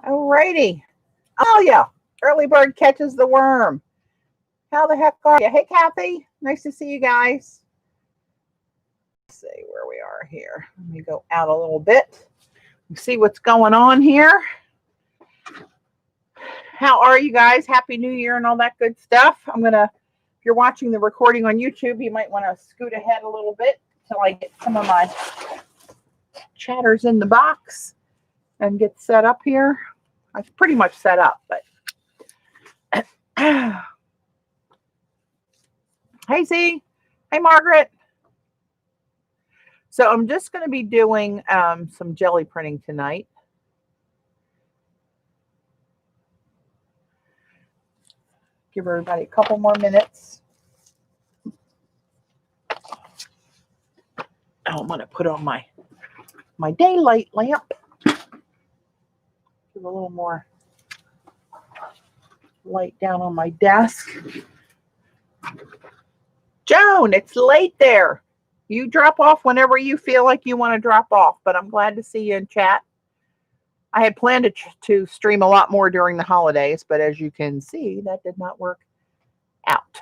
Alrighty. Oh yeah. Early bird catches the worm. How the heck are you? Hey Kathy. Nice to see you guys. Let's see where we are here. Let me go out a little bit. See what's going on here. How are you guys? Happy New Year and all that good stuff. If you're watching the recording on YouTube, you might want to scoot ahead a little bit till I get some of my chatters in the box and get set up here. I've pretty much set up, but hey Z, hey Margaret. So I'm just going to be doing some jelly printing tonight. Give everybody a couple more minutes. I'm going to put on my daylight lamp. Give a little more light down on my desk. Joan, it's late there. You drop off whenever you feel like you want to drop off, but I'm glad to see you in chat. I had planned to stream a lot more during the holidays, but as you can see, that did not work out.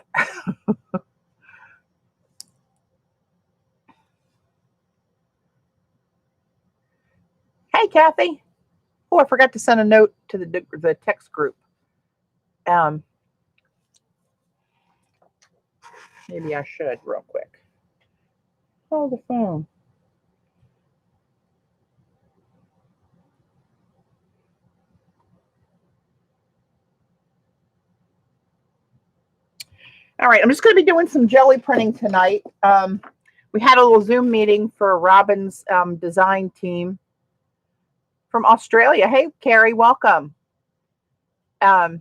Hey, Kathy. Oh, I forgot to send a note to the text group. Maybe I should real quick. Oh, the phone. All right, I'm just going to be doing some jelly printing tonight. We had a little Zoom meeting for Robin's design team from Australia. Hey, Carrie, welcome. For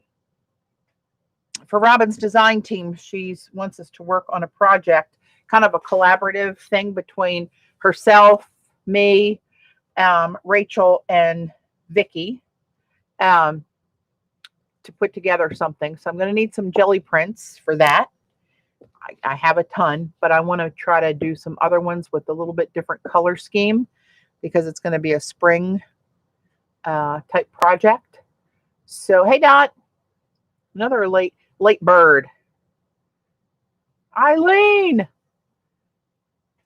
Robin's design team, she wants us to work on a project, kind of a collaborative thing between herself, me, Rachel, and Vicky to put together something. So I'm going to need some jelly prints for that. I have a ton, but I want to try to do some other ones with a little bit different color scheme because it's going to be a spring type project. So, hey, Dot, another late bird. Eileen,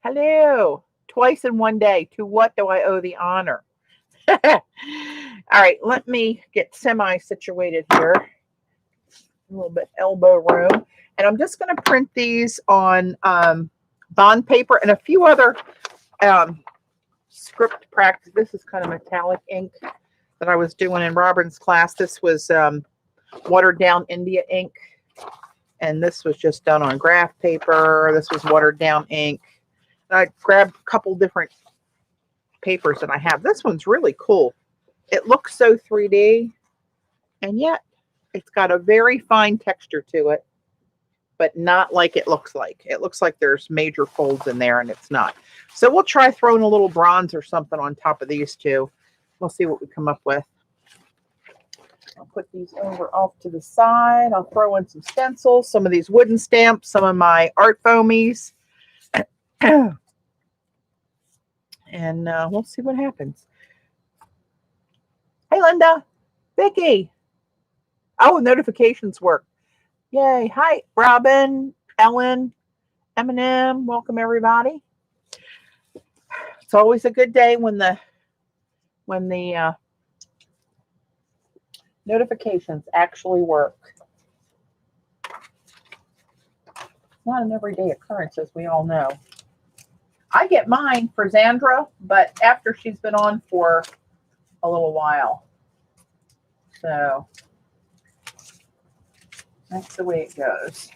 hello. Twice in one day. To what do I owe the honor? All right, let me get semi-situated here. A little bit elbow room. And I'm just going to print these on bond paper and a few other script practice. This is kind of metallic ink that I was doing in Robin's class. This was watered down India ink. And this was just done on graph paper. This was watered down ink. And I grabbed a couple different papers that I have. This one's really cool. It looks so 3D. And yet it's got a very fine texture to it, but not like it looks like. It looks like there's major folds in there, and it's not. So we'll try throwing a little bronze or something on top of these two. We'll see what we come up with. I'll put these over off to the side. I'll throw in some stencils, some of these wooden stamps, some of my art foamies. And we'll see what happens. Hey, Linda. Vicky. Oh, notifications work. Yay. Hi, Robin, Ellen, Eminem. Welcome, everybody. It's always a good day when the notifications actually work. It's not an everyday occurrence, as we all know. I get mine for Xandra, but after she's been on for a little while. So that's the way it goes.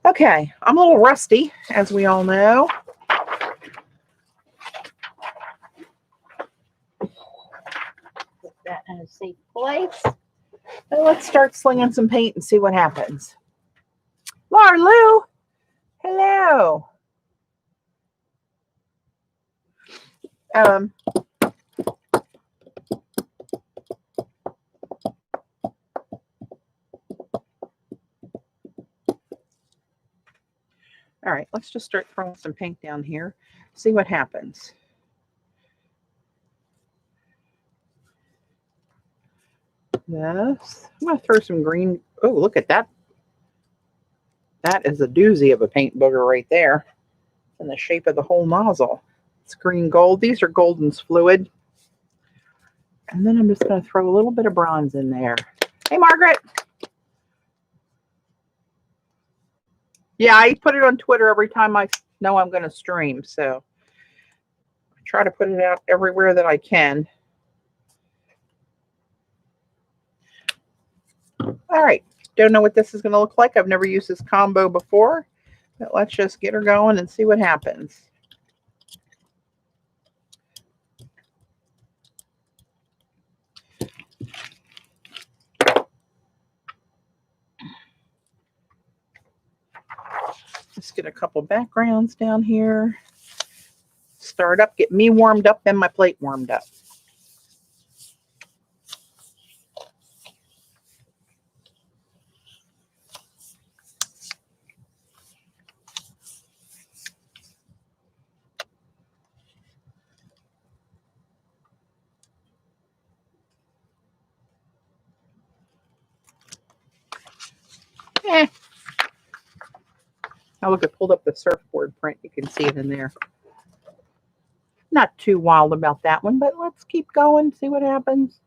Okay, I'm a little rusty, as we all know. Put that in a safe place. And let's start slinging some paint and see what happens. Laura Lou, hello. All right, let's just start throwing some paint down here, see what happens. this. I'm going to throw some green. Oh, look at that. That is a doozy of a paint booger right there. In the shape of the whole nozzle. It's green gold. These are Golden's fluid. And then I'm just going to throw a little bit of bronze in there. Hey, Margaret. Yeah, I put it on Twitter every time I know I'm going to stream. So I try to put it out everywhere that I can. All right. Don't know what this is going to look like. I've never used this combo before. But let's just get her going and see what happens. Let's get a couple backgrounds down here. Start up, get me warmed up, and my plate warmed up. Now look, I pulled up the surfboard print. You can see it in there. Not too wild about that one, but let's keep going, see what happens.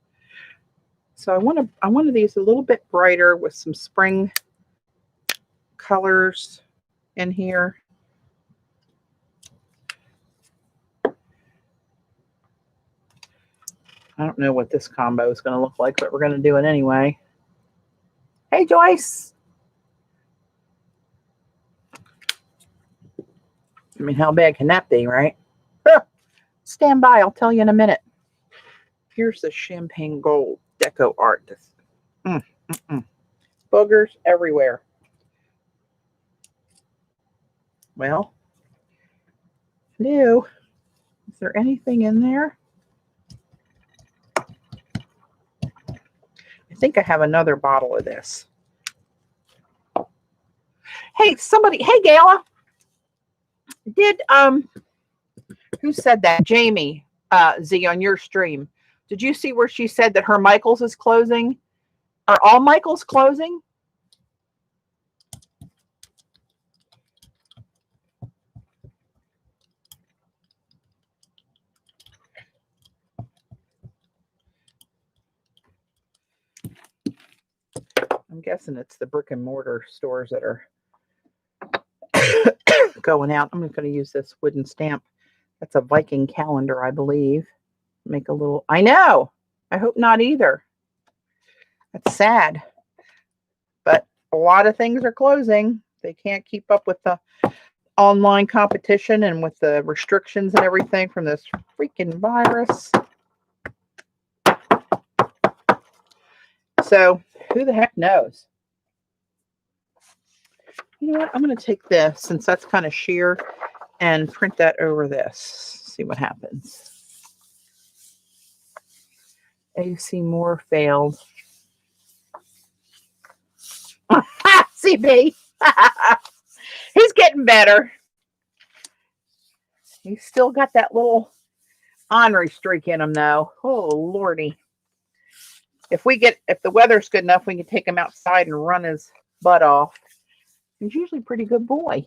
So I wanted these a little bit brighter with some spring colors in here. I don't know what this combo is going to look like, but we're going to do it anyway. Hey, Joyce. I mean, how bad can that be, right? Stand by. I'll tell you in a minute. Here's the champagne gold deco art. Boogers everywhere. Well, hello. Is there anything in there? I think I have another bottle of this. Hey, somebody. Hey, Gala. Did who said that? Jamie Z on your stream. Did you see where she said that her Michaels is closing? Are all Michaels closing? I'm guessing it's the brick and mortar stores that are going out. I'm going to use this wooden stamp. That's a Viking calendar, I believe. Make a little. I know. I hope not either. That's sad. But a lot of things are closing. They can't keep up with the online competition and with the restrictions and everything from this freaking virus. So who the heck knows? You know what? I'm going to take this, since that's kind of sheer, and print that over this. See what happens. AC Moore failed. CB. He's getting better. He's still got that little ornery streak in him, though. Oh, Lordy. If the weather's good enough, we can take him outside and run his butt off. He's usually a pretty good boy.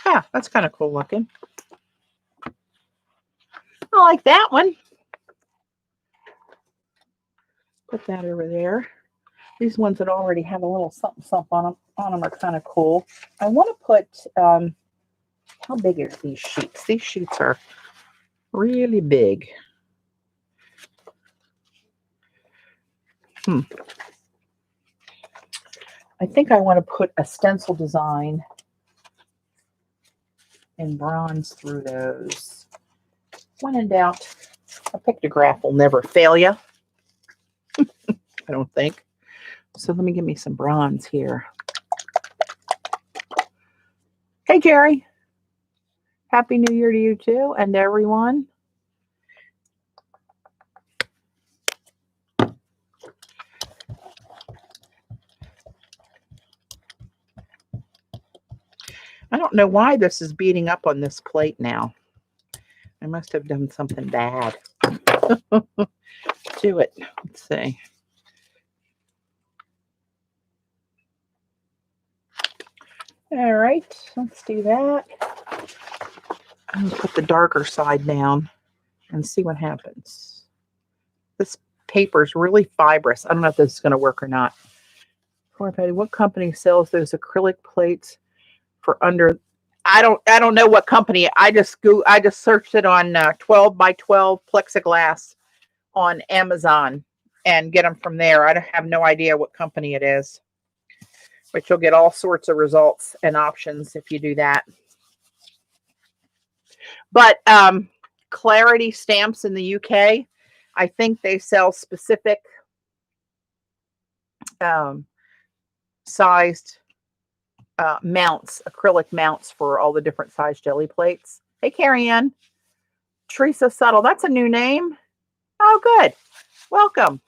Yeah, that's kind of cool looking. I like that one. Put that over there. These ones that already have a little something on them are kind of cool. I want to put, how big are these sheets? These sheets are really big. I think I want to put a stencil design in bronze through those. When in doubt, a pictograph will never fail you. I don't think. So let me give me some bronze here. Hey, Jerry. Happy New Year to you too, and everyone. I don't know why this is beating up on this plate now. I must have done something bad to it. Let's see. All right, let's do that. I'm going to put the darker side down and see what happens. This paper is really fibrous. I don't know if this is going to work or not. What company sells those acrylic plates for under? I don't know what company. I just searched it on 12 by 12 plexiglass on Amazon and get them from there. I have no idea what company it is, but you'll get all sorts of results and options if you do that. But Clarity Stamps in the UK, I think they sell specific sized mounts, acrylic mounts for all the different size jelly plates. Hey, Carrie Ann. Teresa Subtle. That's a new name. Oh, good. Welcome.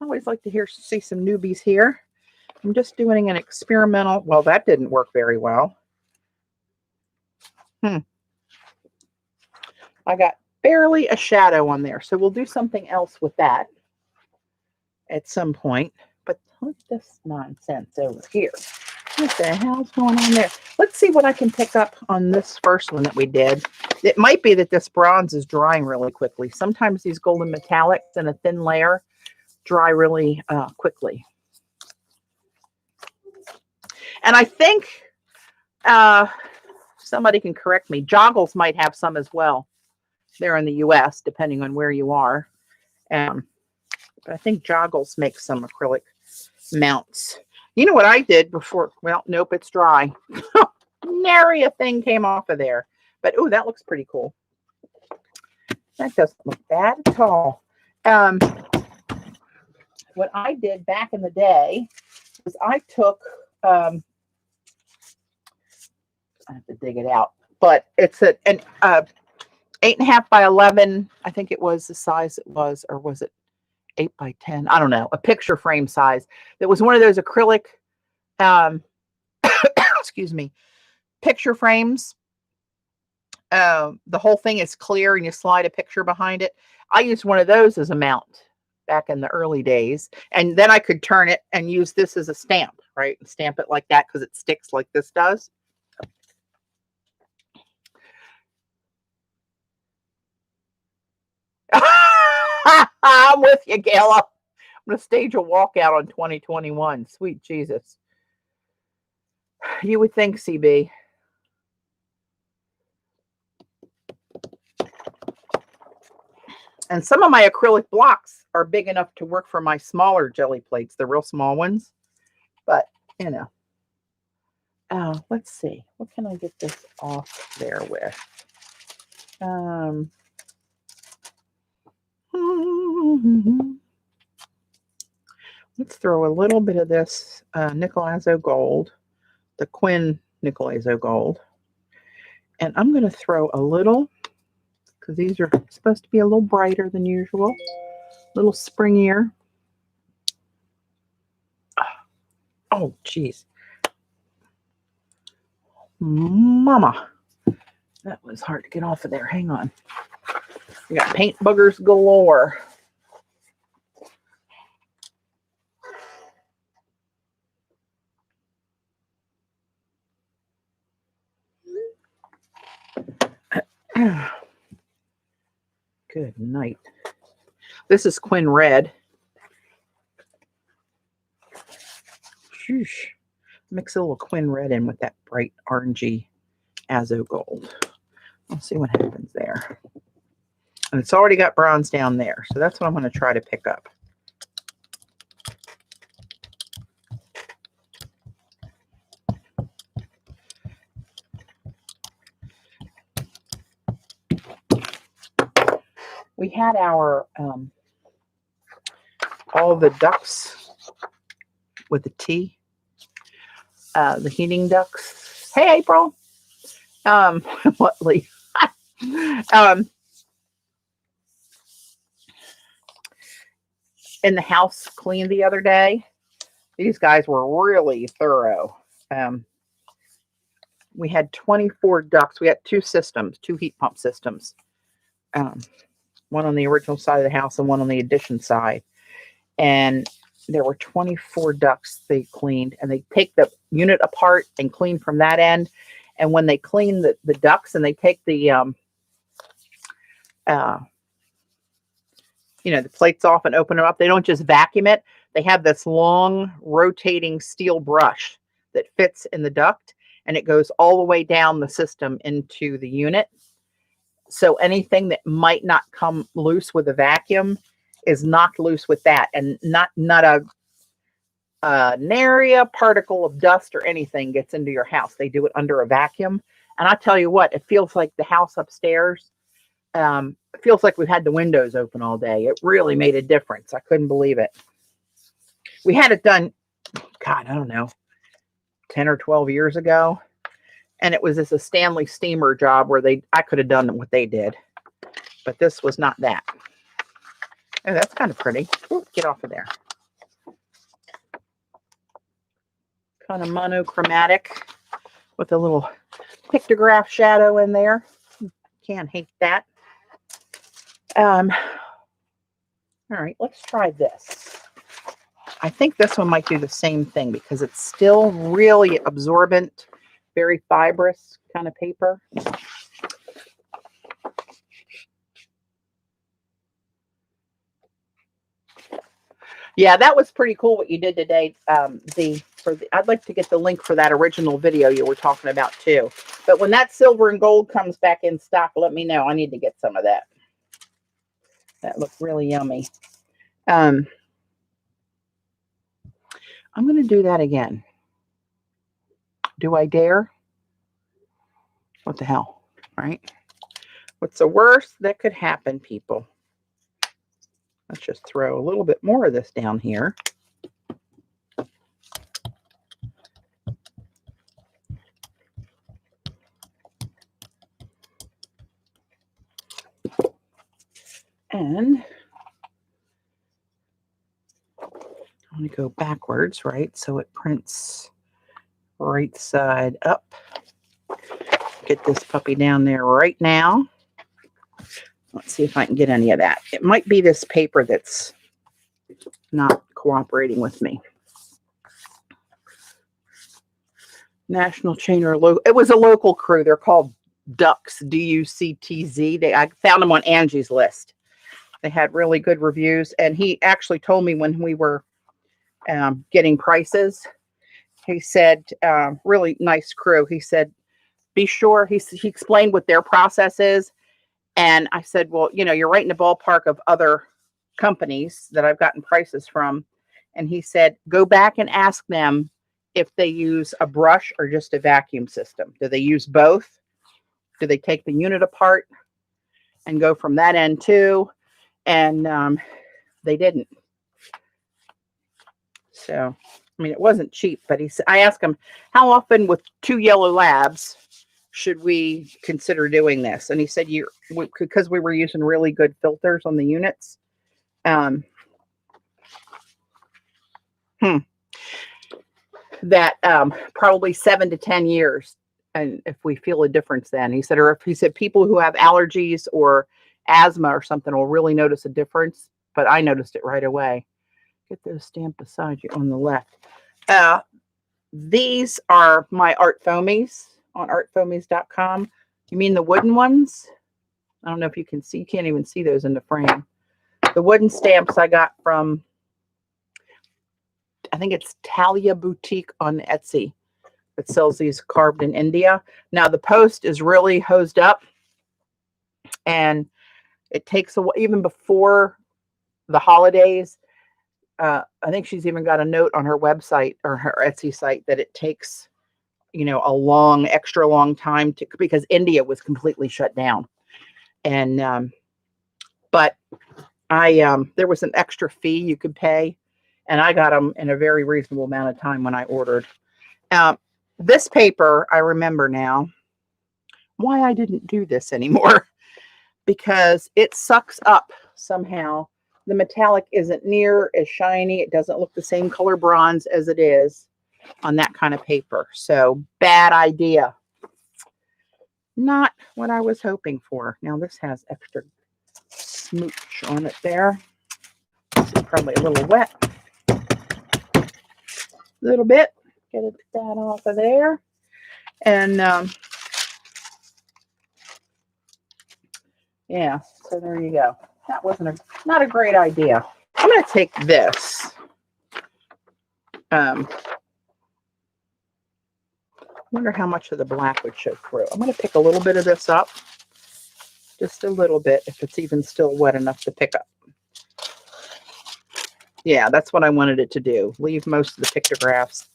I always like to see some newbies here. I'm just doing an experimental. Well, that didn't work very well. I got barely a shadow on there. So we'll do something else with that at some point. But look at this nonsense over here. What the hell's going on there? Let's see what I can pick up on this first one that we did. It might be that this bronze is drying really quickly. Sometimes these golden metallics in a thin layer dry really quickly. And I think somebody can correct me. Joggles might have some as well. They're in the US, depending on where you are. But I think Joggles makes some acrylic mounts. You know what I did before? Well, nope, it's dry. Nary a thing came off of there. But, oh, that looks pretty cool. That doesn't look bad at all. What I did back in the day was I took, I have to dig it out, but it's an 8.5 by 11. I think it was the size it was, or was it 8 by 10? I don't know, a picture frame size. That was one of those acrylic, excuse me, picture frames. The whole thing is clear and you slide a picture behind it. I used one of those as a mount back in the early days. And then I could turn it and use this as a stamp, right? And stamp it like that because it sticks like this does. I'm with you, Gayla. I'm going to stage a walkout on 2021. Sweet Jesus. You would think, CB. And some of my acrylic blocks are big enough to work for my smaller jelly plates, the real small ones. But, you know. Let's see. What can I get this off there with? Let's throw a little bit of this nickel azo gold, the Quinn nickel azo gold. And I'm going to throw a little, because these are supposed to be a little brighter than usual, a little springier. Oh, geez. Mama. That was hard to get off of there. Hang on. We got paint buggers galore. Good night. This is Quinn Red. Sheesh. Mix a little Quinn Red in with that bright orangey azo gold. Let's see what happens there. And it's already got bronze down there, so that's what I'm going to try to pick up. We had our all the ducks with the T, the heating ducks. Hey, April. What, Lee? In the house cleaned the other day. These guys were really thorough. We had 24 ducts. We had two systems, two heat pump systems. one on the original side of the house and one on the addition side. And there were 24 ducts they cleaned, and they take the unit apart and clean from that end. And when they clean the ducts and they take the, the plates off and open them up, they don't just vacuum it. They have this long rotating steel brush that fits in the duct, and it goes all the way down the system into the unit. So anything that might not come loose with a vacuum is knocked loose with that, and not a nary a particle of dust or anything gets into your house. They do it under a vacuum. And I tell you what, it feels like the house upstairs, it feels like we've had the windows open all day. It really made a difference. I couldn't believe it. We had it done, God, I don't know, 10 or 12 years ago. And it was just a Stanley steamer job where I could have done what they did. But this was not that. Oh, that's kind of pretty. Ooh, get off of there. Kind of monochromatic with a little pictograph shadow in there. Can't hate that. All right, let's try this. I think this one might do the same thing because it's still really absorbent, very fibrous kind of paper. Yeah, that was pretty cool what you did today. I'd like to get the link for that original video you were talking about too. But when that silver and gold comes back in stock, let me know. I need to get some of that. That looked really yummy. I'm going to do that again. Do I dare? What the hell, right? What's the worst that could happen, people? Let's just throw a little bit more of this down here. And I'm going to go backwards, right? So it prints right side up. Get this puppy down there right now. Let's see if I can get any of that. It might be this paper that's not cooperating with me. National chain or local. It was a local crew. They're called Ducks, D-U-C-T-Z. I found them on Angie's list. They had really good reviews. And he actually told me when we were getting prices, he said, really nice crew. He said, be sure, he explained what their process is. And I said, well, you're right in the ballpark of other companies that I've gotten prices from. And he said, go back and ask them if they use a brush or just a vacuum system. Do they use both? Do they take the unit apart and go from that end too? And they didn't. So, I mean, it wasn't cheap, but I asked him, how often with 2 yellow labs should we consider doing this? And he said, because we were using really good filters on the units. That probably 7 to 10 years. And if we feel a difference then, he said, or if he said people who have allergies or asthma or something will really notice a difference. But I noticed it right away. Get those stamped beside you on the left. These are my art foamies on artfoamies.com. You mean the wooden ones? I don't know if you can see. You can't even see those in the frame. The wooden stamps I got from, I think it's Talia Boutique on Etsy. It sells these carved in India. Now the post is really hosed up, and it takes a while, even before the holidays. I think she's even got a note on her website or her Etsy site that it takes, a extra long time because India was completely shut down. And, but there was an extra fee you could pay, and I got them in a very reasonable amount of time when I ordered. This paper, I remember now why I didn't do this anymore, because it sucks up somehow. The metallic isn't near as shiny. It doesn't look the same color bronze as it is on that kind of paper. So bad idea. Not what I was hoping for. Now this has extra smooch on it there. This is probably a little wet. A little bit. Get that off of there. And yeah, so there you go. That wasn't not a great idea. I'm going to take this. Wonder how much of the black would show through. I'm going to pick a little bit of this up. Just a little bit, if it's even still wet enough to pick up. Yeah, that's what I wanted it to do. Leave most of the pictographs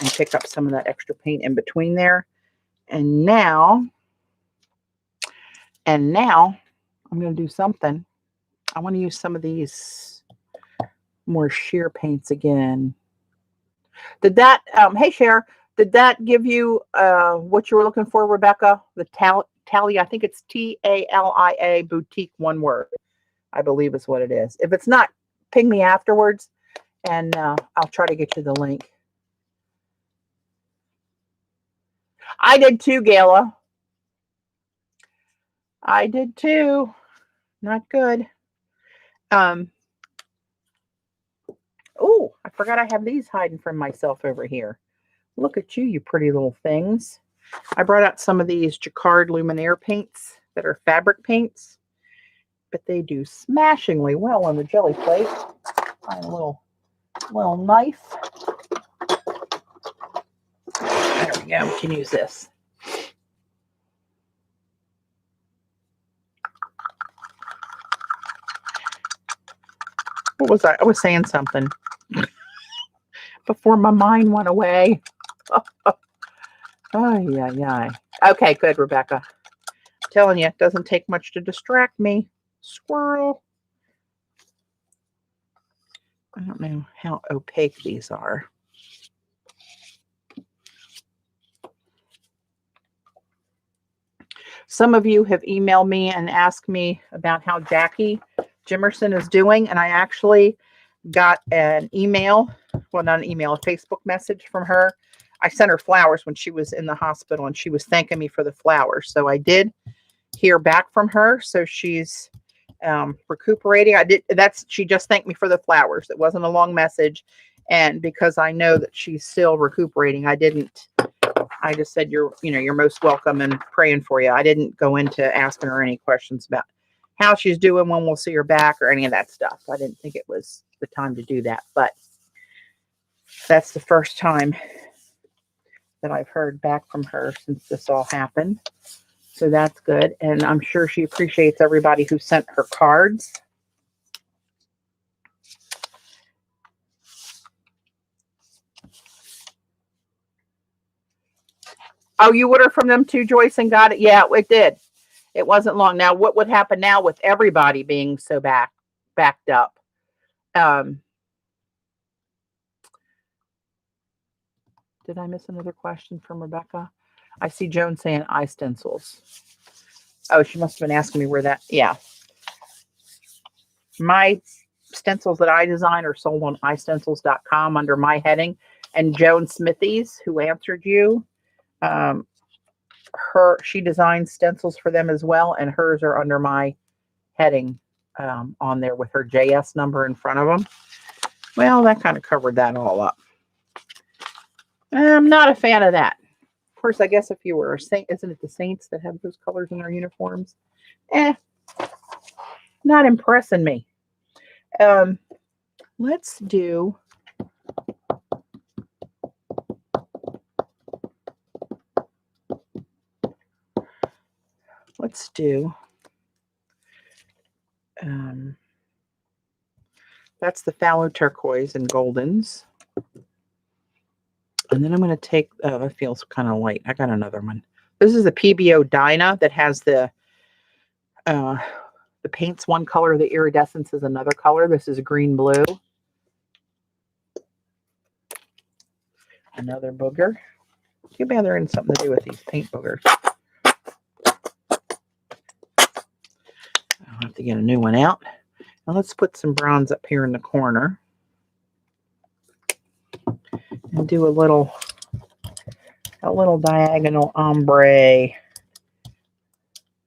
and pick up some of that extra paint in between there. And now I'm going to do something. I want to use some of these more sheer paints again. Did that, hey Cher, did that give you what you were looking for, Rebecca? The Talia, I think it's Talia Boutique, one word, I believe is what it is. If it's not, ping me afterwards and I'll try to get you the link. I did too, Gala. I did too. Not good. Oh, I forgot I have these hiding from myself over here. Look at you, you pretty little things. I brought out some of these Jacquard Luminaire paints that are fabric paints, but they do smashingly well on the jelly plate. Find a little knife. There we go. We can use this. What was I was saying something before my mind went away. Yeah. Okay, good, Rebecca. I'm telling you, it doesn't take much to distract me. Squirrel. I don't know how opaque these are. Some of you have emailed me and asked me about how Jackie Jimerson is doing, and I actually got an email, well, not an email, a Facebook message from her. I sent her flowers when she was in the hospital, and she was thanking me for the flowers. So I did hear back from her. So she's recuperating. She just thanked me for the flowers. It wasn't a long message. And because I know that she's still recuperating, I just said, you're most welcome and praying for you. I didn't go into asking her any questions about how she's doing, when we'll see her back, or any of that stuff. I didn't think it was the time to do that, but that's the first time that I've heard back from her since this all happened. So that's good. And I'm sure she appreciates everybody who sent her cards. Oh, you ordered from them too, Joyce, and got it? Yeah, it did. It wasn't long. Now, what would happen now with everybody being so backed up? Did I miss another question from Rebecca? I see Joan saying eye stencils. Oh, she must have been asking me where that, yeah. My stencils that I design are sold on eyestencils.com under my heading. And Joan Smithies, who answered you, she designs stencils for them as well, and hers are under my heading on there with her JS number in front of them. Well, that kind of covered that all up. I'm not a fan of that. Of course, I guess if you were a saint, isn't it the Saints that have those colors in their uniforms? Not impressing me. Let's do that's the phthalo turquoise and goldens. And then I'm going to take, that feels kind of light. I got another one. This is the PBO Dyna that has the paint's one color, the iridescence is another color. This is green blue. Another booger. Too bad there isn't something to do with these paint boogers. I'll have to get a new one out. Now let's put some browns up here in the corner. And do a little diagonal ombre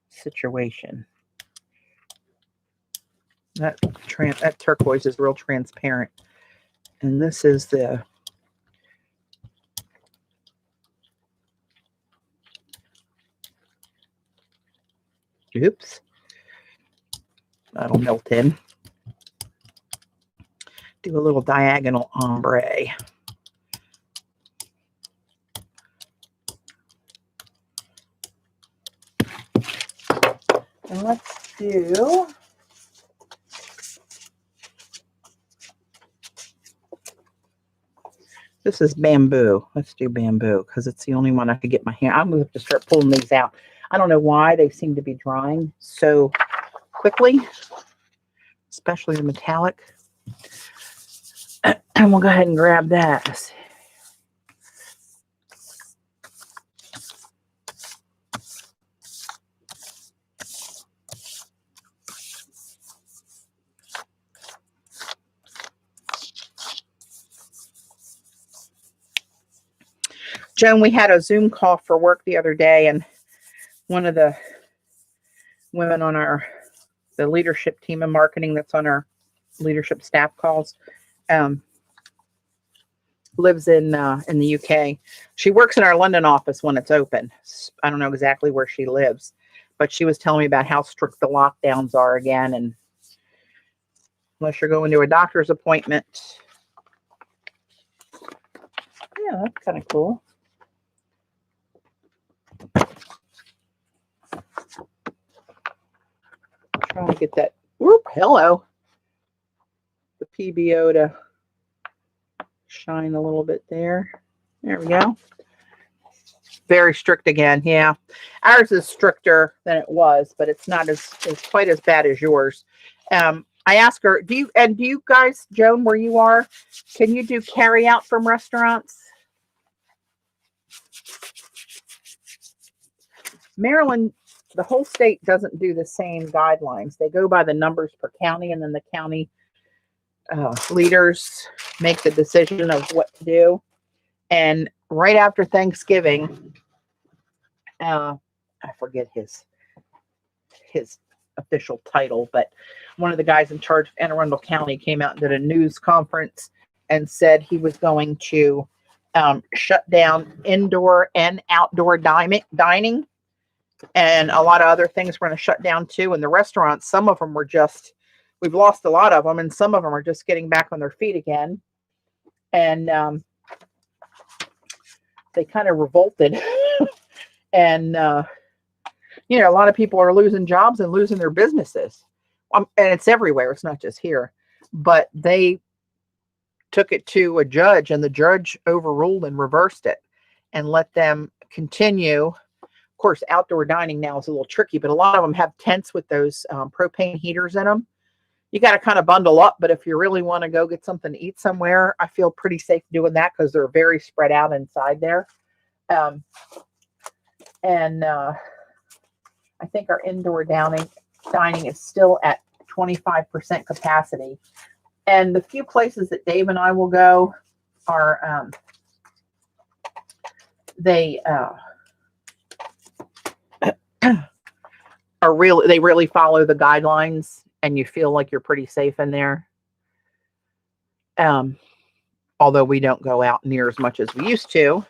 situation. That turquoise is real transparent. And this is the oops. That'll melt in. Do a little diagonal ombre. And let's do this is bamboo. Let's do bamboo because it's the only one I could get my hand. I'm going to have to start pulling these out. I don't know why they seem to be drying so quickly, especially the metallic. And we'll go ahead and grab that. Joan, we had a Zoom call for work the other day, and one of the women on the leadership team and marketing that's on our leadership staff calls lives in the UK. She works in our London office when it's open. I don't know exactly where she lives, but she was telling me about how strict the lockdowns are again, and unless you're going to a doctor's appointment. Yeah, that's kind of cool. Trying to get that, whoop, hello, the PBO to shine a little bit there. There we go. Very strict again. Yeah, ours is stricter than it was, but it's not as quite as bad as yours. I asked her, do you guys, Joan, where you are, can you do carry out from restaurants? Maryland, the whole state doesn't do the same guidelines. They go by the numbers per county, and then the county leaders make the decision of what to do. And right after Thanksgiving, I forget his official title, but one of the guys in charge of Anne Arundel County came out and did a news conference and said he was going to shut down indoor and outdoor dining. And a lot of other things were going to shut down too. And the restaurants, some of them were just, we've lost a lot of them, and some of them are just getting back on their feet again. And they kind of revolted. And, you know, a lot of people are losing jobs and losing their businesses. And it's everywhere. It's not just here. But they took it to a judge, and the judge overruled and reversed it and let them continue. Of course, outdoor dining now is a little tricky, but a lot of them have tents with those propane heaters in them. You got to kind of bundle up, but if you really want to go get something to eat somewhere, I feel pretty safe doing that because they're very spread out inside there. I think our indoor dining is still at 25% capacity. And the few places that Dave and I will go are, they really follow the guidelines, and you feel like you're pretty safe in there. Although we don't go out near as much as we used to,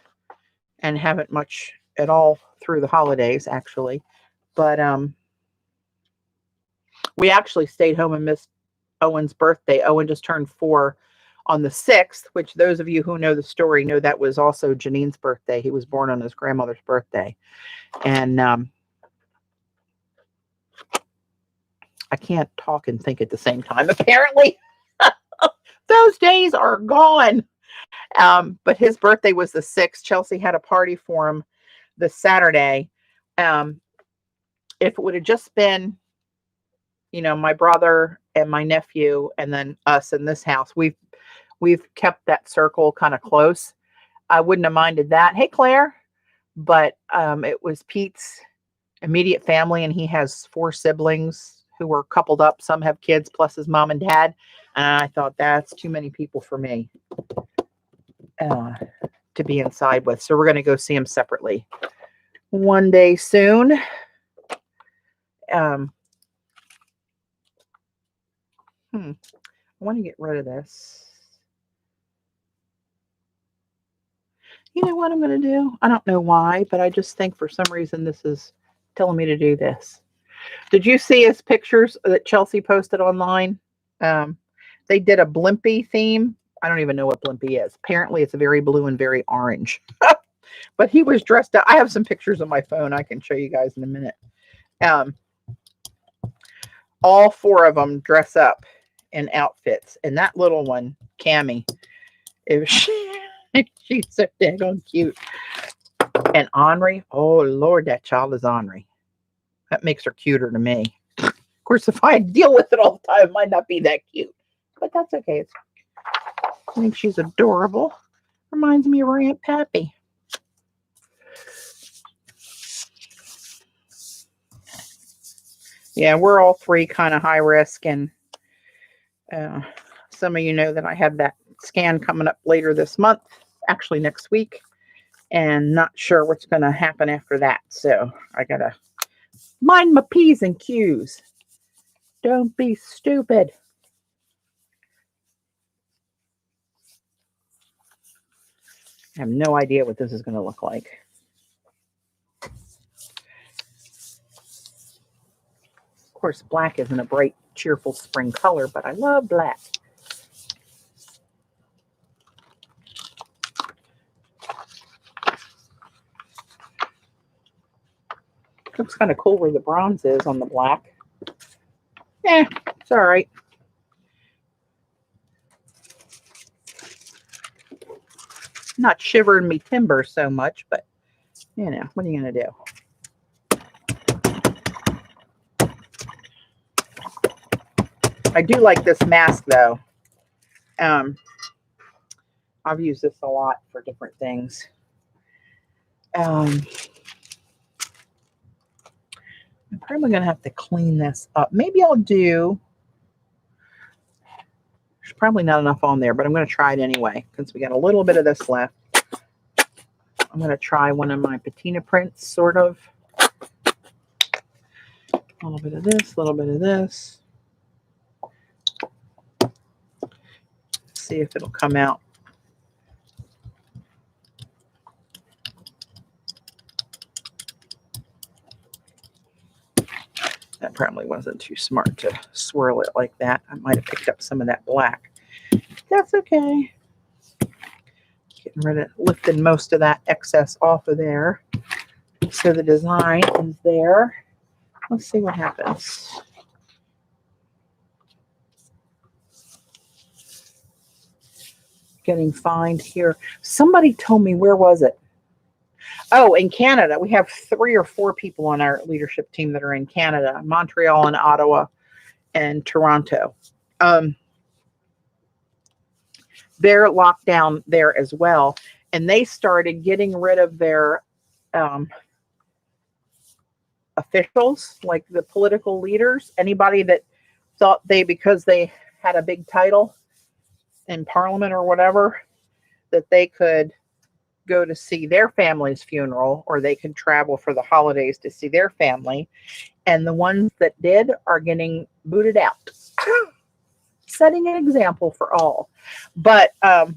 and haven't much at all through the holidays, actually. But we actually stayed home and missed Owen's birthday. Owen just turned 4 on the 6th, which those of you who know the story know that was also Janine's birthday. He was born on his grandmother's birthday. And I can't talk and think at the same time, apparently. Those days are gone. But his birthday was the 6th. Chelsea had a party for him this Saturday. If it would have just been, you know, my brother and my nephew and then us in this house, we've kept that circle kind of close. I wouldn't have minded that. Hey, Claire. But it was Pete's immediate family, and he has 4 siblings who were coupled up. Some have kids plus his mom and dad. And I thought that's too many people for me to be inside with. So we're going to go see him separately one day soon. I want to get rid of this. You know what I'm going to do? I don't know why, but I just think for some reason this is telling me to do this. Did you see his pictures that Chelsea posted online? They did a Blimpie theme. I don't even know what Blimpie is. Apparently it's very blue and very orange. But he was dressed up. I have some pictures on my phone I can show you guys in a minute. All four of them dress up in outfits. And that little one, Cammie, she's so daggone cute. And Henri, oh Lord, that child is Henri. That makes her cuter to me. Of course, if I deal with it all the time, it might not be that cute. But that's okay. I think she's adorable. Reminds me of her Aunt Pappy. Yeah, we're all three kind of high risk. And some of you know that I have that scan coming up later this month. Actually, next week. And not sure what's going to happen after that. So I got to mind my P's and Q's. Don't be stupid. I have no idea what this is going to look like. Of course, black isn't a bright, cheerful spring color, but I love black. Looks kind of cool where the bronze is on the black. Eh, it's all right. Not shivering me timber so much, but you know, what are you going to do? I do like this mask though. I've used this a lot for different things. I'm probably going to have to clean this up. Maybe I'll do, there's probably not enough on there, but I'm going to try it anyway, since we got a little bit of this left. I'm going to try one of my patina prints, sort of. A little bit of this, a little bit of this. See if it'll come out. That probably wasn't too smart to swirl it like that. I might have picked up some of that black. That's okay. Getting rid of, lifting most of that excess off of there. So the design is there. Let's see what happens. Getting fined here. Somebody told me, where was it? Oh, in Canada. We have 3 or 4 people on our leadership team that are in Canada, Montreal and Ottawa and Toronto. They're locked down there as well. And they started getting rid of their officials, like the political leaders, anybody that thought because they had a big title in Parliament or whatever, that they could go to see their family's funeral, or they could travel for the holidays to see their family. And the ones that did are getting booted out. Setting an example for all. But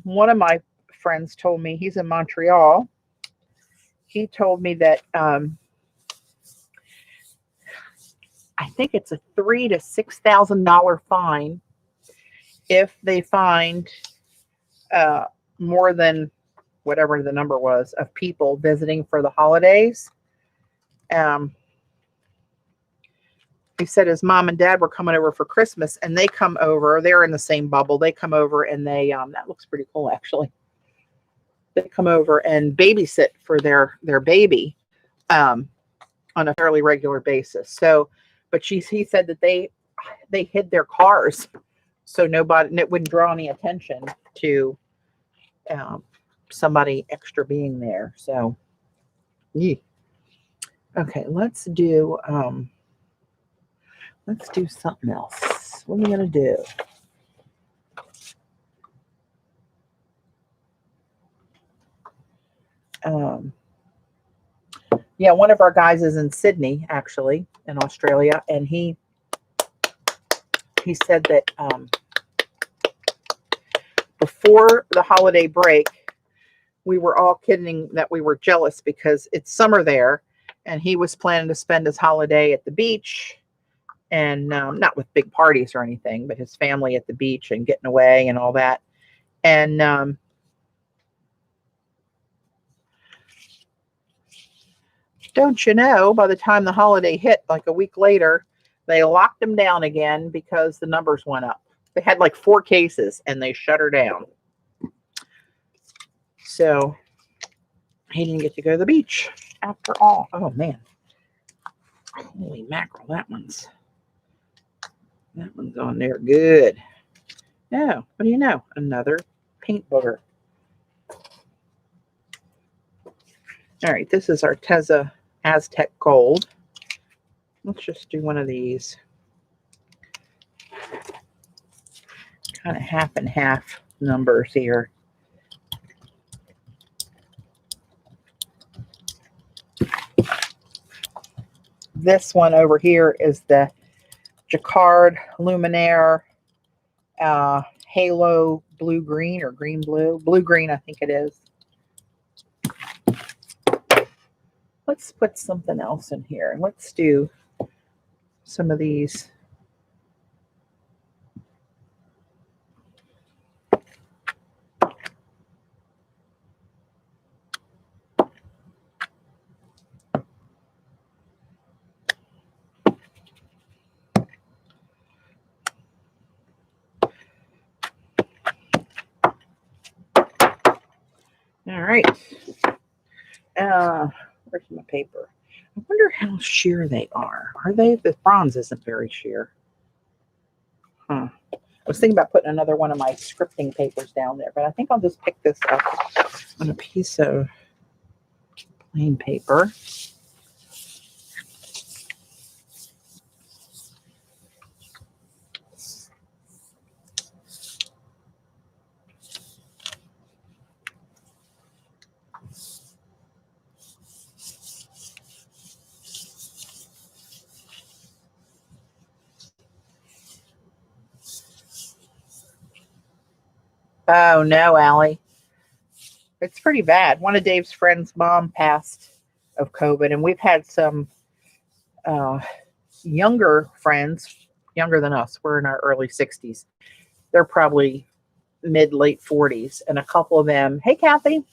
one of my friends told me, he's in Montreal. He told me that I think it's a $3,000 to $6,000 fine if they find more than whatever the number was of people visiting for the holidays. He said his mom and dad were coming over for Christmas, and they come over. They're in the same bubble. They come over and they, that looks pretty cool actually. They come over and babysit for their baby on a fairly regular basis. So, but he said that they hid their cars so nobody, it wouldn't draw any attention to somebody extra being there. So, yeah. Okay, let's do something else. What are we gonna do? Yeah, one of our guys is in Sydney, actually, in Australia, and he he said that before the holiday break, we were all kidding that we were jealous because it's summer there, and he was planning to spend his holiday at the beach, and not with big parties or anything, but his family at the beach and getting away and all that. And don't you know, by the time the holiday hit, like a week later, they locked him down again because the numbers went up. They had like 4 cases and they shut her down. So he didn't get to go to the beach after all. Oh man. Holy mackerel, that one's on there good. Oh, what do you know? Another paint booger. All right, this is our Teza Aztec Gold. Let's just do one of these. Kind of half and half numbers here. This one over here is the Jacquard Luminaire Halo Blue Green or Green Blue. Blue Green, I think it is. Let's put something else in here. Let's do some of these. All right. Where's my paper? I wonder how sheer they are. Are they? The bronze isn't very sheer. Huh. I was thinking about putting another one of my scripting papers down there, but I think I'll just pick this up on a piece of plain paper. Oh, no, Allie. It's pretty bad. One of Dave's friends' mom passed of COVID, and we've had some younger friends, younger than us. We're in our early 60s. They're probably late 40s, and a couple of them, hey, Kathy,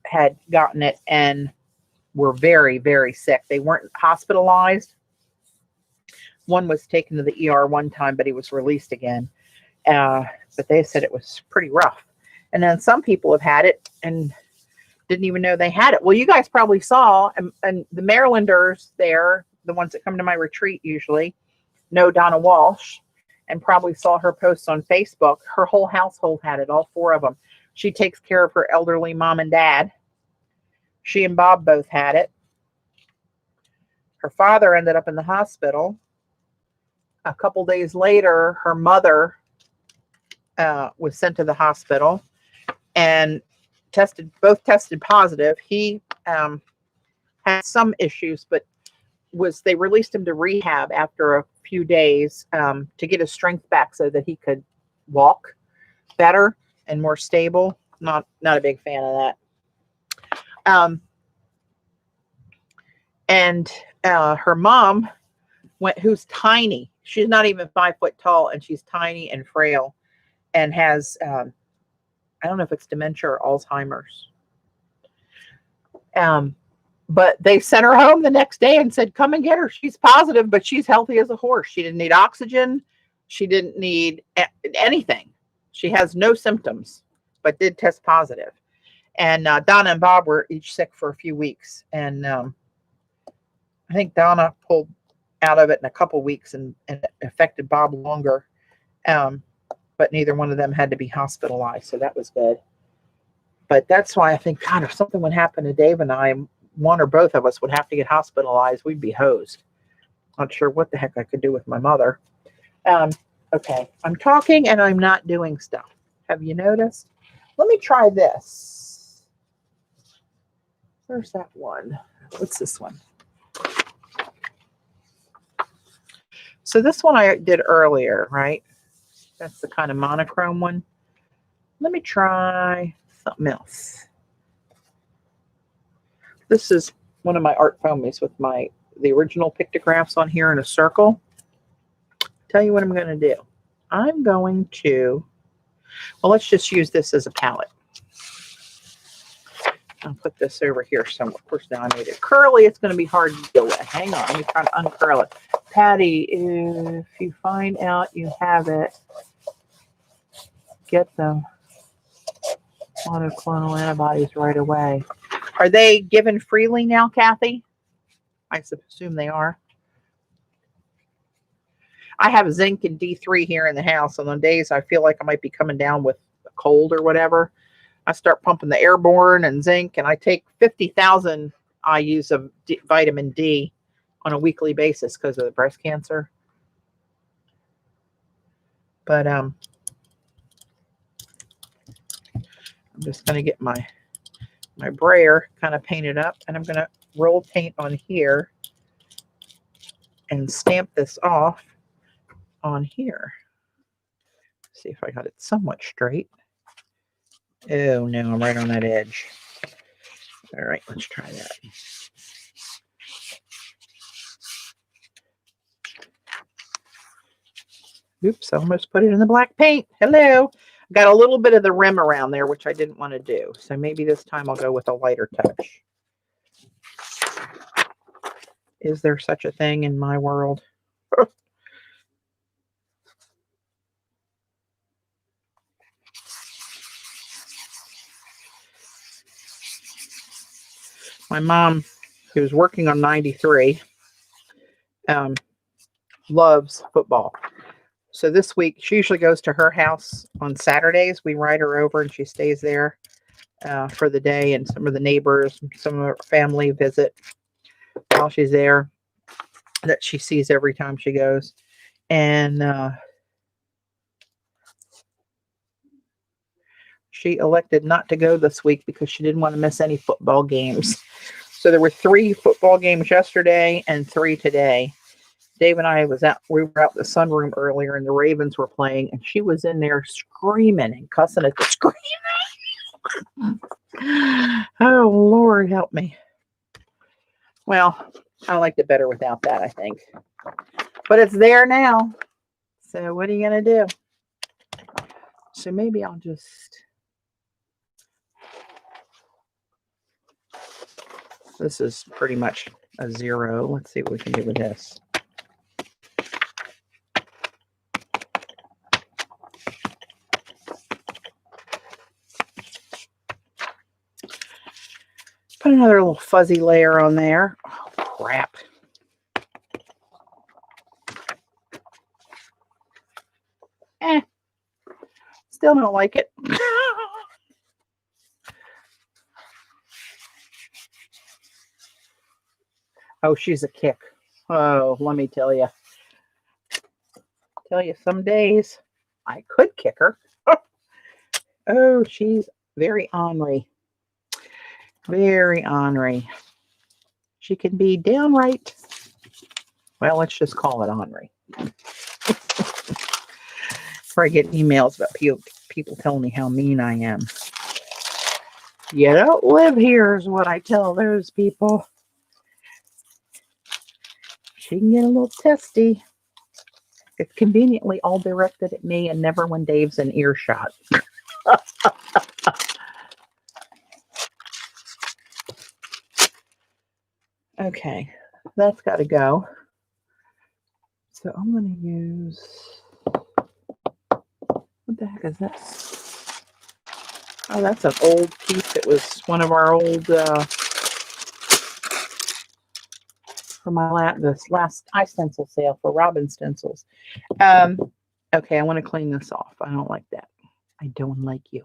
had gotten it and were very, very sick. They weren't hospitalized. One was taken to the ER one time, but he was released again. But they said it was pretty rough. And then some people have had it and didn't even know they had it. Well, you guys probably saw, and the Marylanders there, the ones that come to my retreat usually, know Donna Walsh, and probably saw her posts on Facebook. Her whole household had it, all 4 of them. She takes care of her elderly mom and dad. She and Bob both had it. Her father ended up in the hospital. A couple days later, her mother was sent to the hospital and both tested positive. He had some issues, but they released him to rehab after a few days to get his strength back so that he could walk better and more stable. Not a big fan of that. And her mom who's tiny. She's not even 5 foot tall, and she's tiny and frail, and has I don't know if it's dementia or Alzheimer's. But they sent her home the next day and said, come and get her. She's positive, but she's healthy as a horse. She didn't need oxygen. She didn't need anything. She has no symptoms, but did test positive. And Donna and Bob were each sick for a few weeks. And I think Donna pulled out of it in a couple weeks and affected Bob longer. But neither one of them had to be hospitalized. So that was good. But that's why I think, God, if something would happen to Dave and I, one or both of us would have to get hospitalized, we'd be hosed. Not sure what the heck I could do with my mother. Okay, I'm talking and I'm not doing stuff. Have you noticed? Let me try this. Where's that one? What's this one? So this one I did earlier, right? That's the kind of monochrome one. Let me try something else. This is one of my art foamies with the original pictographs on here in a circle. Tell you what I'm going to do. I'm going to, well, let's just use this as a palette. I'll put this over here somewhere. Of course, now I made it curly. It's going to be hard to deal with. Hang on. Let me try to uncurl it. Patti, if you find out you have it, get them monoclonal antibodies right away. Are they given freely now, Kathy? I assume they are. I have zinc and D3 here in the house, and on days I feel like I might be coming down with a cold or whatever, I start pumping the airborne and zinc, and I take 50,000 IUs of vitamin D on a weekly basis because of the breast cancer. But I'm just going to get my brayer kind of painted up, and I'm going to roll paint on here and stamp this off on here. See if I got it somewhat straight. Oh no, I'm right on that edge. All right, let's try that. Oops, I almost put it in the black paint. Hello. Got a little bit of the rim around there, which I didn't want to do. So maybe this time I'll go with a lighter touch. Is there such a thing in my world? My mom, who's working on 93, loves football. So this week, she usually goes to her house on Saturdays. We ride her over and she stays there for the day, and some of the neighbors, some of her family visit while she's there that she sees every time she goes. And she elected not to go this week because she didn't want to miss any football games. So there were 3 football games yesterday and 3 today. Dave and I we were out in the sunroom earlier, and the Ravens were playing, and she was in there screaming and cussing at the screen. Oh, Lord, help me. Well, I liked it better without that, I think. But it's there now. So what are you going to do? So maybe I'll just... This is pretty much a 0. Let's see what we can do with this. Put another little fuzzy layer on there. Oh, crap. Still don't like it. Oh, she's a kick. Oh, let me tell you. Some days I could kick her. Oh, she's very ornery. Very ornery. She can be downright, well, let's just call it ornery. Before I get emails about people telling me how mean I am. You don't live here is what I tell those people. She can get a little testy. It's conveniently all directed at me and never when Dave's in earshot. Okay, that's got to go. So I'm going to use, what the heck is this? Oh, that's an old piece. It was one of our old, for this last iStencil sale for Robin Stencils. Okay, I want to clean this off. I don't like that. I don't like you.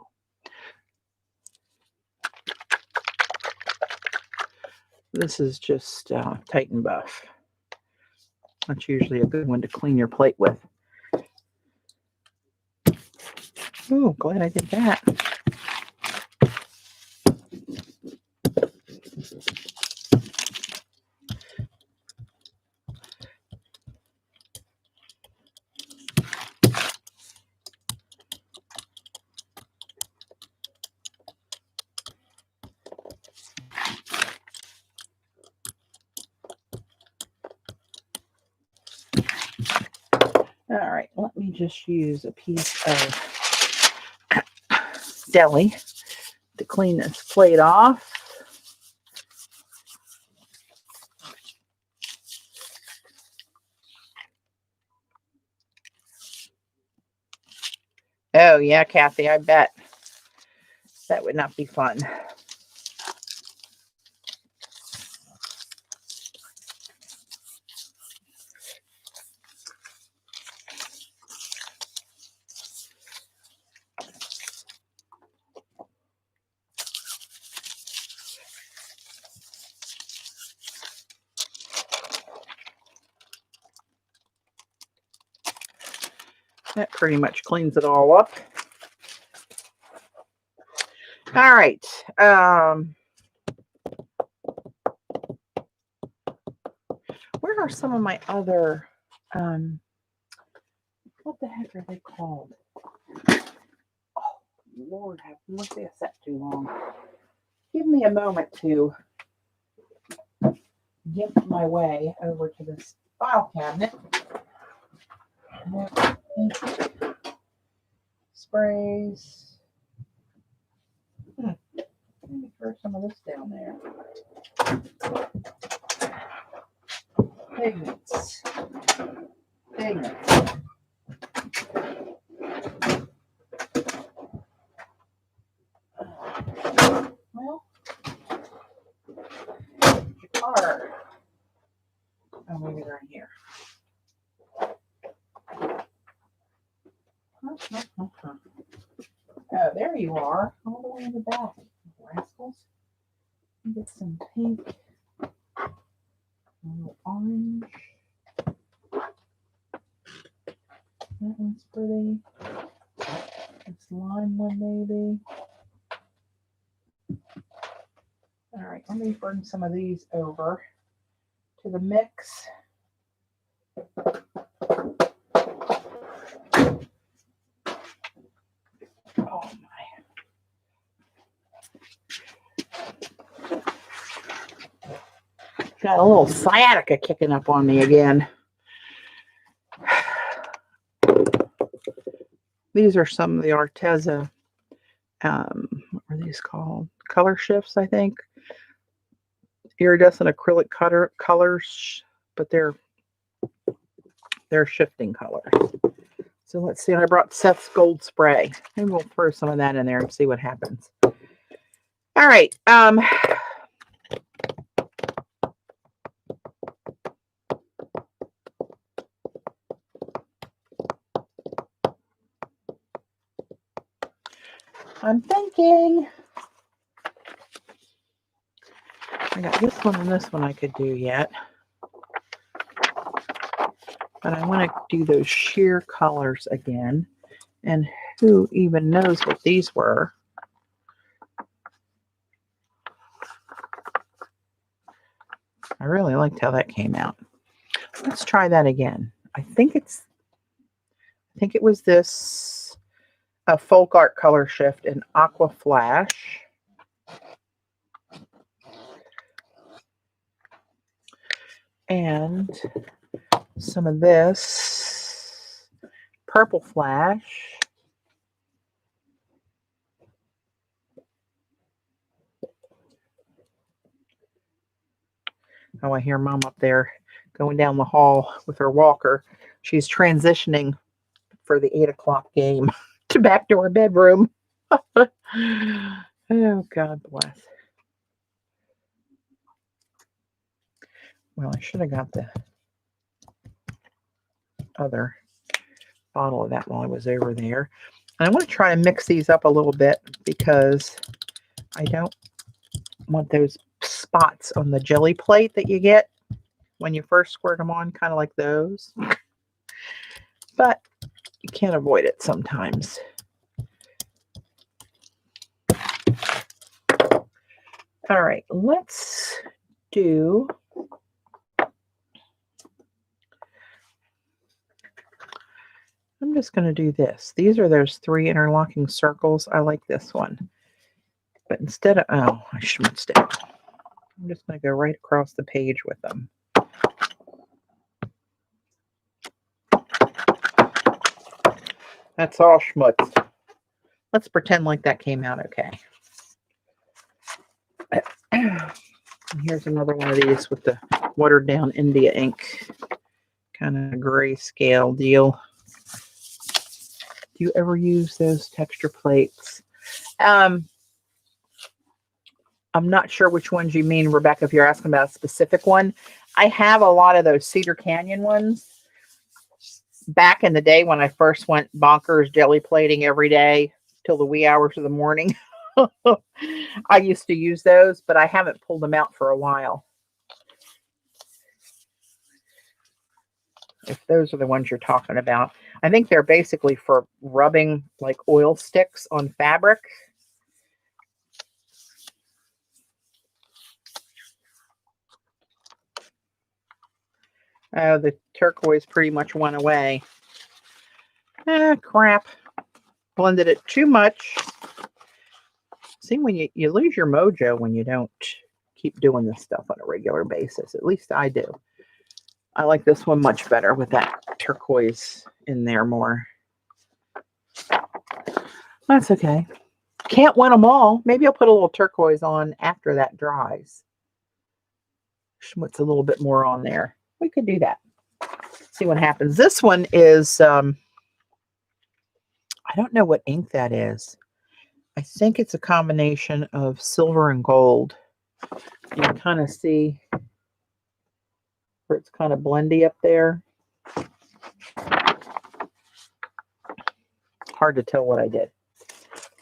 This is just Titan Buff. That's usually a good one to clean your plate with. Oh, glad I did that. All right, let me just use a piece of Gelli to clean this plate off. Oh, yeah, Kathy, I bet that would not be fun. That pretty much cleans it all up. All right. Where are some of my other, what the heck are they called? Oh, Lord have mercy, I sat too long. Give me a moment to get my way over to this file cabinet. Sprays. Let me throw some of this down there. Pigments. Well, Jacquard. Oh, maybe they're in here. Oh, there you are, all the way in the back, rascals. Get some pink, a little orange. That one's pretty. This lime one, maybe. All right, let me bring some of these over to the mix. Oh my. Got a little sciatica kicking up on me again. These are some of the Arteza, what are these called? Color shifts, I think. Iridescent acrylic colors, but they're shifting colors. So let's see. I brought Seth's Gold Spray. Maybe we'll throw some of that in there and see what happens. All right. I'm thinking I got this one and this one I could do yet. But I want to do those sheer colors again. And who even knows what these were? I really liked how that came out. Let's try that again. I think it was this Folk Art Color Shift in Aqua Flash. And some of this Purple Flash. Oh, I hear Mom up there going down the hall with her walker. She's transitioning for the 8 o'clock game to back to her bedroom. Oh, God bless. Well, I should have got the other bottle of that while I was over there. And I want to try to mix these up a little bit because I don't want those spots on the jelly plate that you get when you first squirt them on, kind of like those. But you can't avoid it sometimes. All right, let's do I'm just going to do this. These are those 3 interlocking circles. I like this one. But instead of, oh, I schmutzed it. I'm just going to go right across the page with them. That's all schmutz. Let's pretend like that came out okay. Here's another one of these with the watered down India ink. Kind of grayscale deal. Do you ever use those texture plates? I'm not sure which ones you mean, Rebecca, if you're asking about a specific one. I have a lot of those Cedar Canyon ones. Back in the day when I first went bonkers jelly plating every day till the wee hours of the morning, I used to use those, but I haven't pulled them out for a while. If those are the ones you're talking about. I think they're basically for rubbing like oil sticks on fabric. Oh, the turquoise pretty much went away. Crap. Blended it too much. See, when you lose your mojo when you don't keep doing this stuff on a regular basis. At least I do. I like this one much better with that turquoise in there more. That's okay. Can't win them all. Maybe I'll put a little turquoise on after that dries. Schmutz a little bit more on there. We could do that. See what happens. This one is, I don't know what ink that is. I think it's a combination of silver and gold. You can kind of see where it's kind of blendy up there. Hard to tell what I did.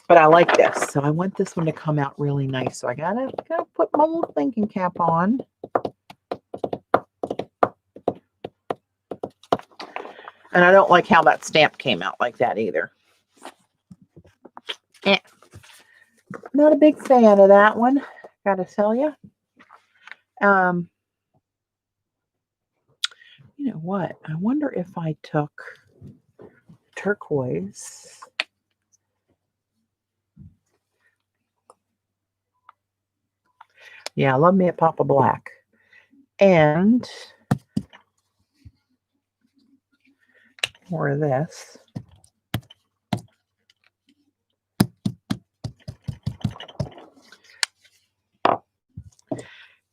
But I like this. So I want this one to come out really nice. So I gotta put my little thinking cap on. And I don't like how that stamp came out like that either. Not a big fan of that one, gotta tell you. You know what? I wonder if I took turquoise. Yeah, I love me a pop of black. And more of this.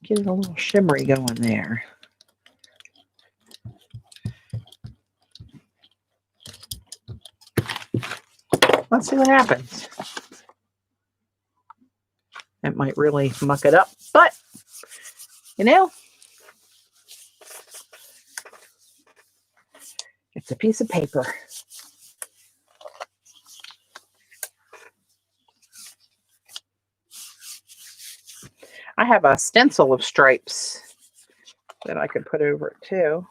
Get a little shimmery going there. Let's see what happens. It might really muck it up, but you know, it's a piece of paper. I have a stencil of stripes that I could put over it too.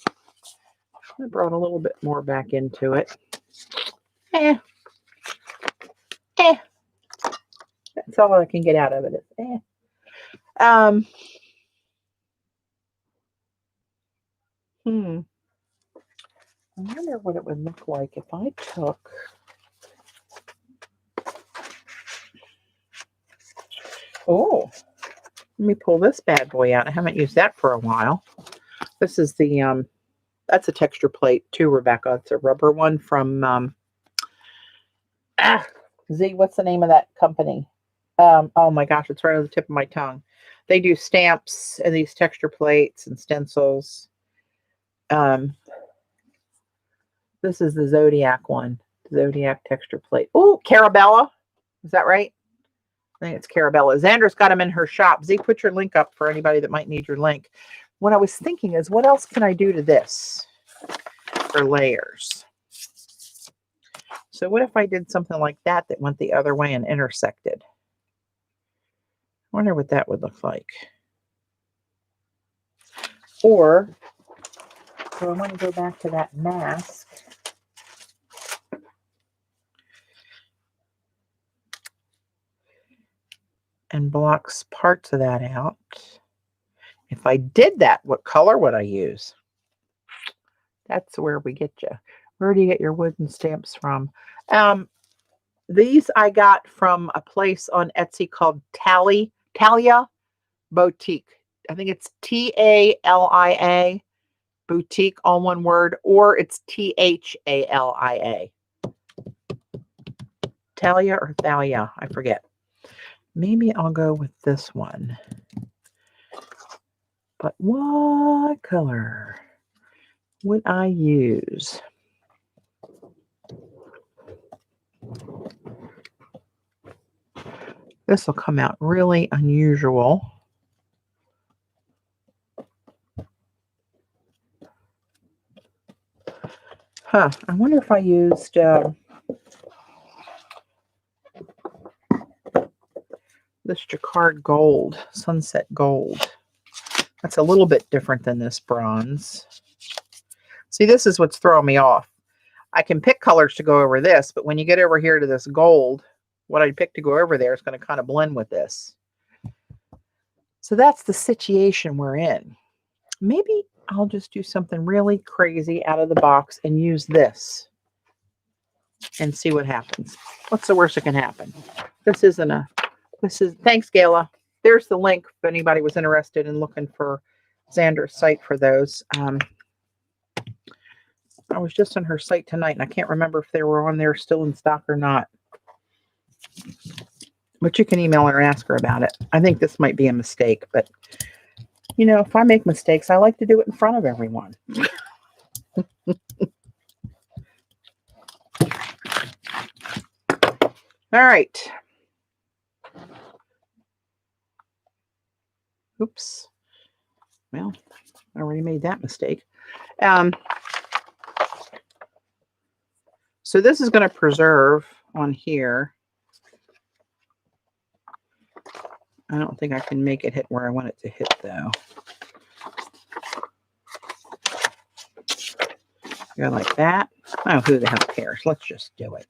I brought a little bit more back into it. That's all I can get out of it. I wonder what it would look like if I took let me pull this bad boy out. I haven't used that for a while. This is the that's a texture plate too, Rebecca. It's a rubber one from Z, what's the name of that company? Oh my gosh, it's right on the tip of my tongue. They do stamps and these texture plates and stencils. This is the Zodiac one. Zodiac texture plate. Oh, Carabella. Is that right? I think it's Carabella. Xander's got them in her shop. Z, put your link up for anybody that might need your link. What I was thinking is, what else can I do to this for layers? So what if I did something like that that went the other way and intersected? I wonder what that would look like. Or, so I want to go back to that mask. And blocks parts of that out. If I did that, what color would I use? That's where we get you. Where do you get your wooden stamps from? These I got from a place on Etsy called Talia Boutique. I think it's Talia Boutique, all one word, or it's Thalia. Talia or Thalia, I forget. Maybe I'll go with this one. But what color would I use? This will come out really unusual. Huh, I wonder if I used this Jacquard Gold, Sunset Gold. That's a little bit different than this bronze. See, this is what's throwing me off. I can pick colors to go over this, but when you get over here to this gold, what I picked to go over there is going to kind of blend with this. So that's the situation we're in. Maybe I'll just do something really crazy out of the box and use this and see what happens. What's the worst that can happen? This is, thanks, Gayla. There's the link if anybody was interested in looking for Xander's site for those. I was just on her site tonight, and I can't remember if they were on there still in stock or not. But you can email her and ask her about it. I think this might be a mistake, but, you know, if I make mistakes, I like to do it in front of everyone. All right. Oops. Well, I already made that mistake. So this is going to preserve on here. I don't think I can make it hit where I want it to hit, though. Go like that. Oh, who the hell cares? Let's just do it.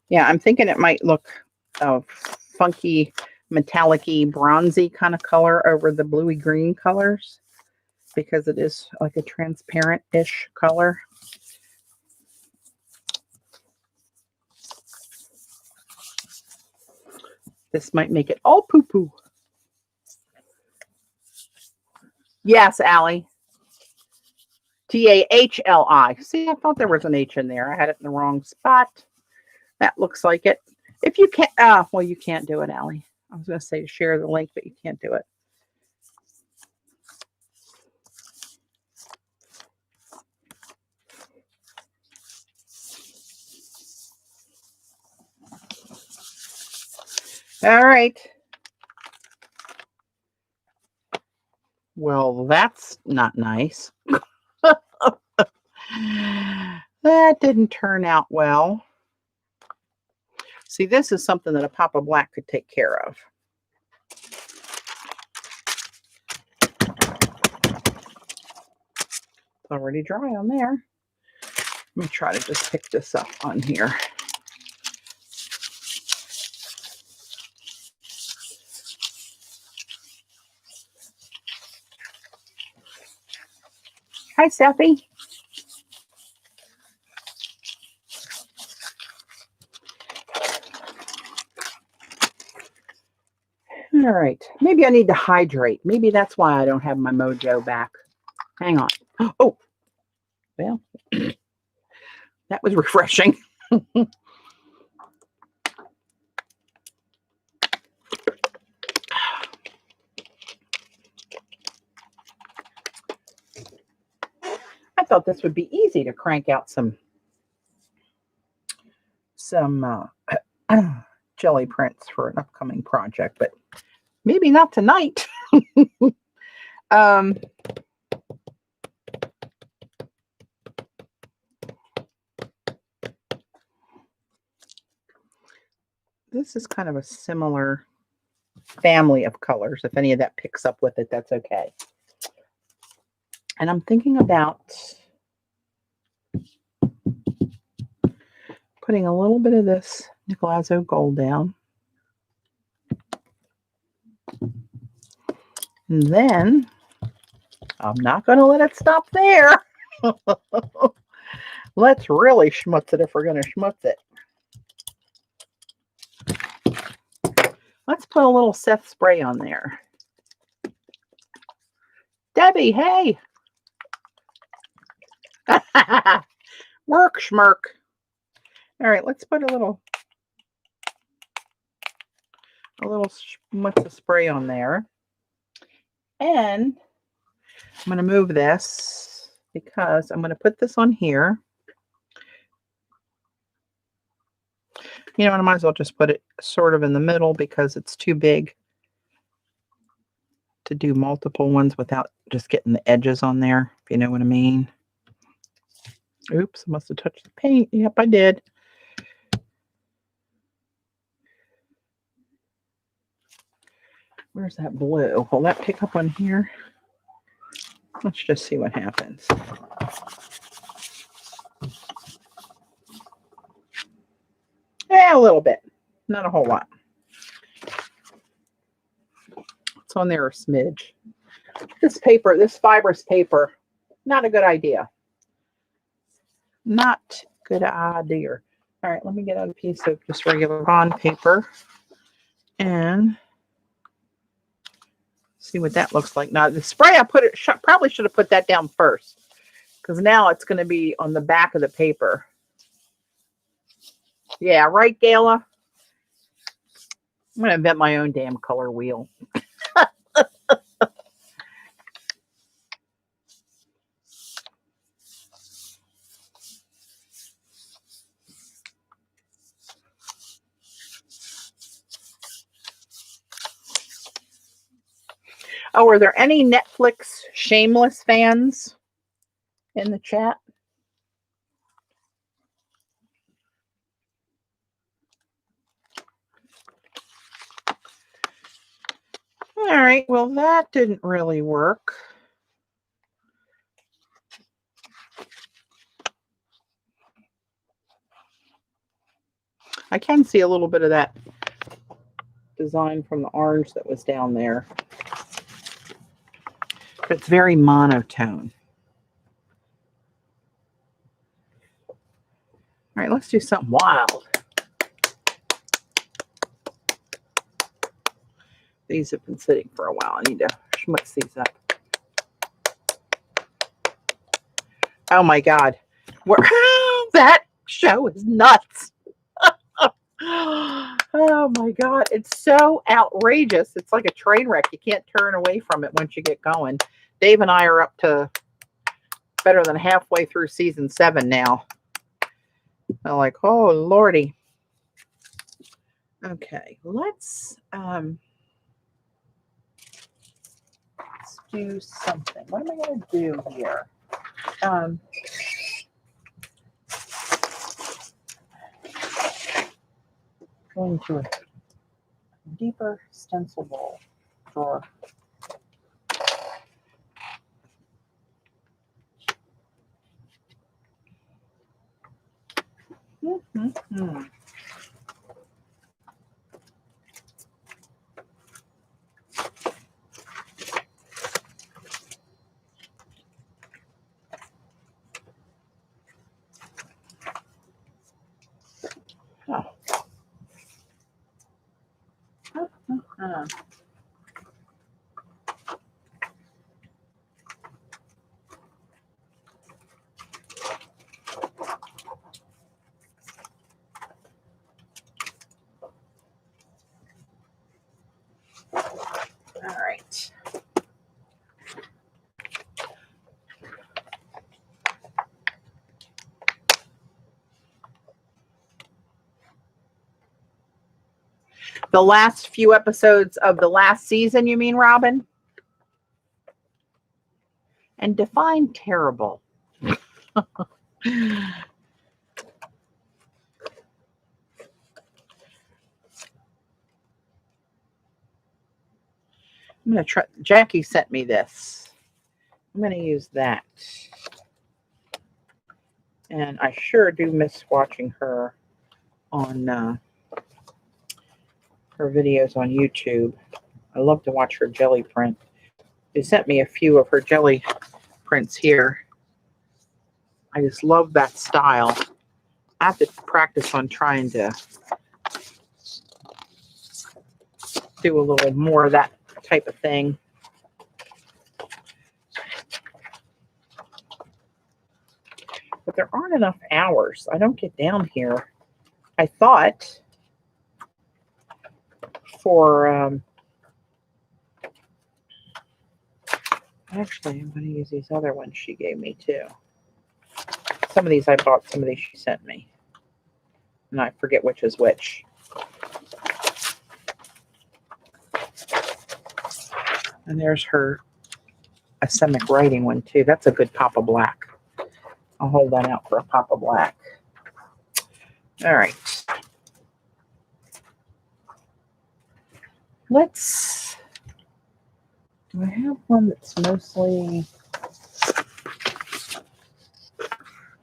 Yeah, I'm thinking it might look funky, metallic-y, bronzy kind of color over the bluey green colors because it is like a transparent-ish color. This might make it all poo-poo. Yes, Allie. Tahli. See, I thought there was an H in there. I had it in the wrong spot. That looks like it. If you can't, well, you can't do it, Allie. I was going to say share the link, but you can't do it. All right. Well, that's not nice. That didn't turn out well. See, this is something that a pop of black could take care of. It's already dry on there. Let me try to just pick this up on here. Hi, Steffi. All right. Maybe I need to hydrate. Maybe that's why I don't have my mojo back. Hang on. Oh, well, that was refreshing. I thought this would be easy to crank out some jelly prints for an upcoming project, but maybe not tonight. This is kind of a similar family of colors. If any of that picks up with it, that's okay. And I'm thinking about putting a little bit of this Nicolazzo Gold down. And then I'm not going to let it stop there. Let's really schmutz it if we're going to schmutz it. Let's put a little Seth spray on there. Debbie, hey. Work, schmirk. All right, let's put a little schmutz of spray on there. And I'm going to move this because I'm going to put this on here. You know what, I might as well just put it sort of in the middle because it's too big to do multiple ones without just getting the edges on there, if you know what I mean. Oops, I must have touched the paint. Yep, I did. Where's that blue? Will that pick up on here? Let's just see what happens. Yeah, a little bit. Not a whole lot. It's on there a smidge. This paper, this fibrous paper, not a good idea. Not good idea. All right, let me get out a piece of just regular bond paper and see what that looks like. Now, the spray, probably should have put that down first because now it's going to be on the back of the paper. Yeah, right, Gayla? I'm going to invent my own damn color wheel. Oh, are there any Netflix Shameless fans in the chat? All right, well, that didn't really work. I can see a little bit of that design from the orange that was down there. But it's very monotone. All right, let's do something wild. These have been sitting for a while. I need to schmutz these up. Oh my God. That show is nuts. Oh my God. It's so outrageous. It's like a train wreck. You can't turn away from it once you get going. Dave and I are up to better than halfway through season 7 now. I'm like, oh Lordy. Okay, let's do something. What am I going to do here? Going to a deeper stencil bowl drawer. All right. The last few episodes of the last season, you mean, Robin? And define terrible. I'm going to try. Jackie sent me this. I'm going to use that. And I sure do miss watching her on her videos on YouTube. I love to watch her jelly print. She sent me a few of her jelly prints here. I just love that style. I have to practice on trying to do a little more of that type of thing. But there aren't enough hours. I don't get down here. I thought for, actually, I'm going to use these other ones she gave me too. Some of these I bought, some of these she sent me. And I forget which is which. And there's her Asemic writing one too. That's a good pop of black. I'll hold that out for a pop of black. All right. Let's, do I have one that's mostly,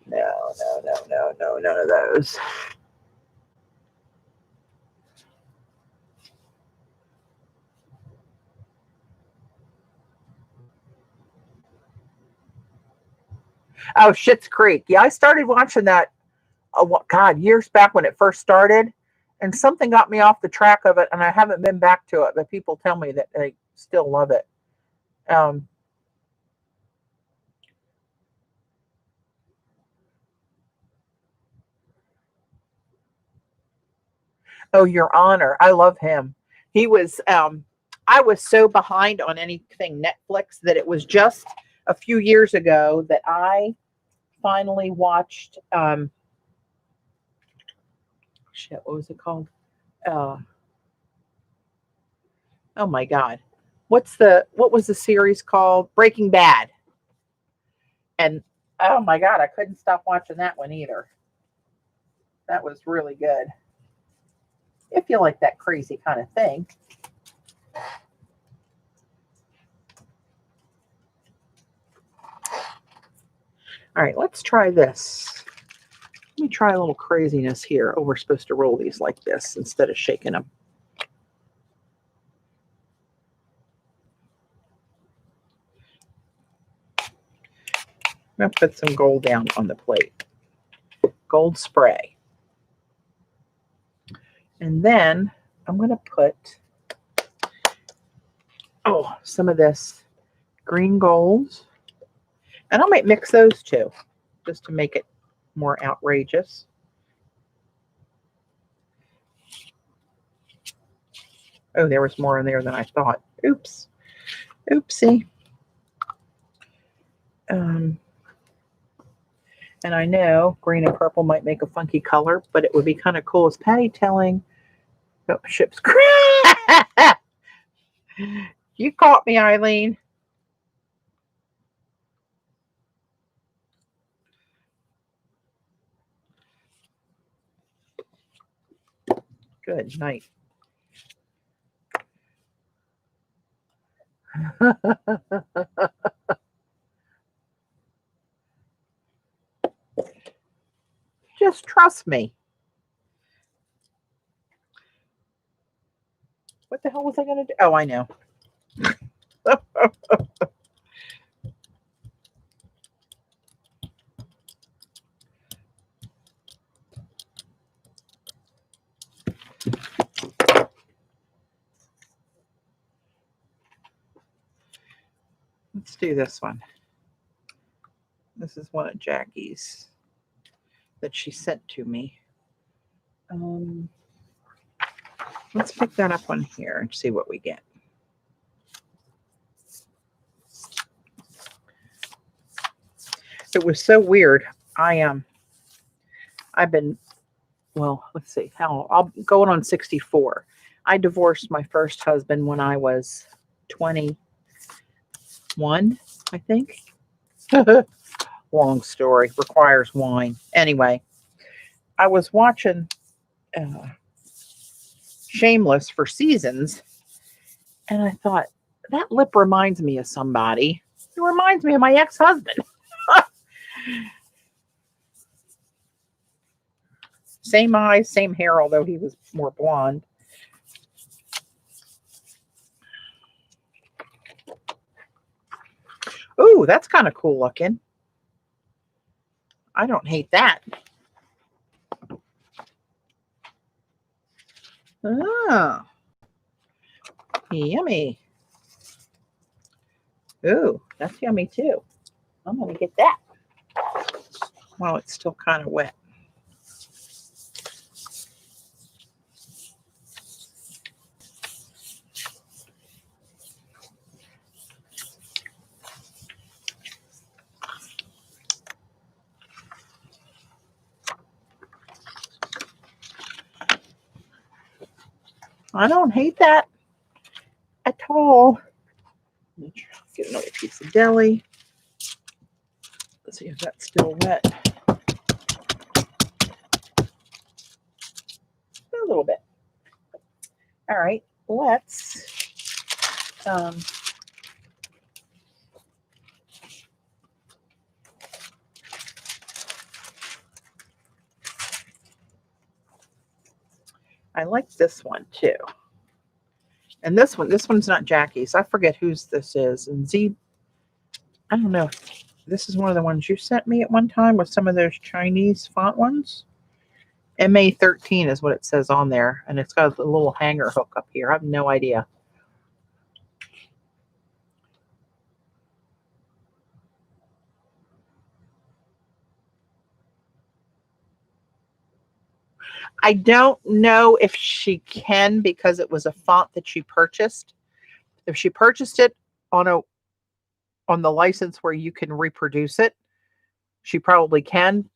no, none of those. Oh, Schitt's Creek. Yeah, I started watching that, God, years back when it first started, and something got me off the track of it, and I haven't been back to it, but people tell me that they still love it. Oh, Your Honor. I love him. He was, I was so behind on anything Netflix that it was just a few years ago that I finally watched, shit, what was it called? Oh my God. What was the series called? Breaking Bad. And oh my God, I couldn't stop watching that one either. That was really good. If you like that crazy kind of thing. All right, let's try this. Let me try a little craziness here. Oh, we're supposed to roll these like this instead of shaking them. I'm going to put some gold down on the plate. Gold spray. And then I'm going to put, some of this green gold. And I might mix those two just to make it more outrageous. Oh, there was more in there than I thought. Oops. Oopsie. And I know green and purple might make a funky color, but it would be kind of cool. Is Patti telling ship's crew? You caught me, Eileen. Good night. Just trust me. What the hell was I going to do? Oh, I know. Let's do this one. This is one of Jackie's that she sent to me. Let's pick that up on here and see what we get. It was so weird. I've been, well, let's see, I'm going on 64. I divorced my first husband when I was 21, I think. Long story, requires wine. Anyway, I was watching Shameless for seasons, and I thought, that lip reminds me of somebody. It reminds me of my ex-husband. Same eyes, same hair, although he was more blonde. Ooh, that's kind of cool looking. I don't hate that. Oh. Yummy. Ooh, that's yummy too. I'm going to get that while it's still kind of wet. I don't hate that at all. Let me get another piece of Gelli. Let's see if that's still wet. A little bit. All right, let's I like this one too. And this one's not Jackie's. I forget whose this is. And Z, I don't know. This is one of the ones you sent me at one time with some of those Chinese font ones. MA13 is what it says on there. And it's got a little hanger hook up here. I have no idea. I don't know if she can because it was a font that she purchased. If she purchased it on the license where you can reproduce it, she probably can.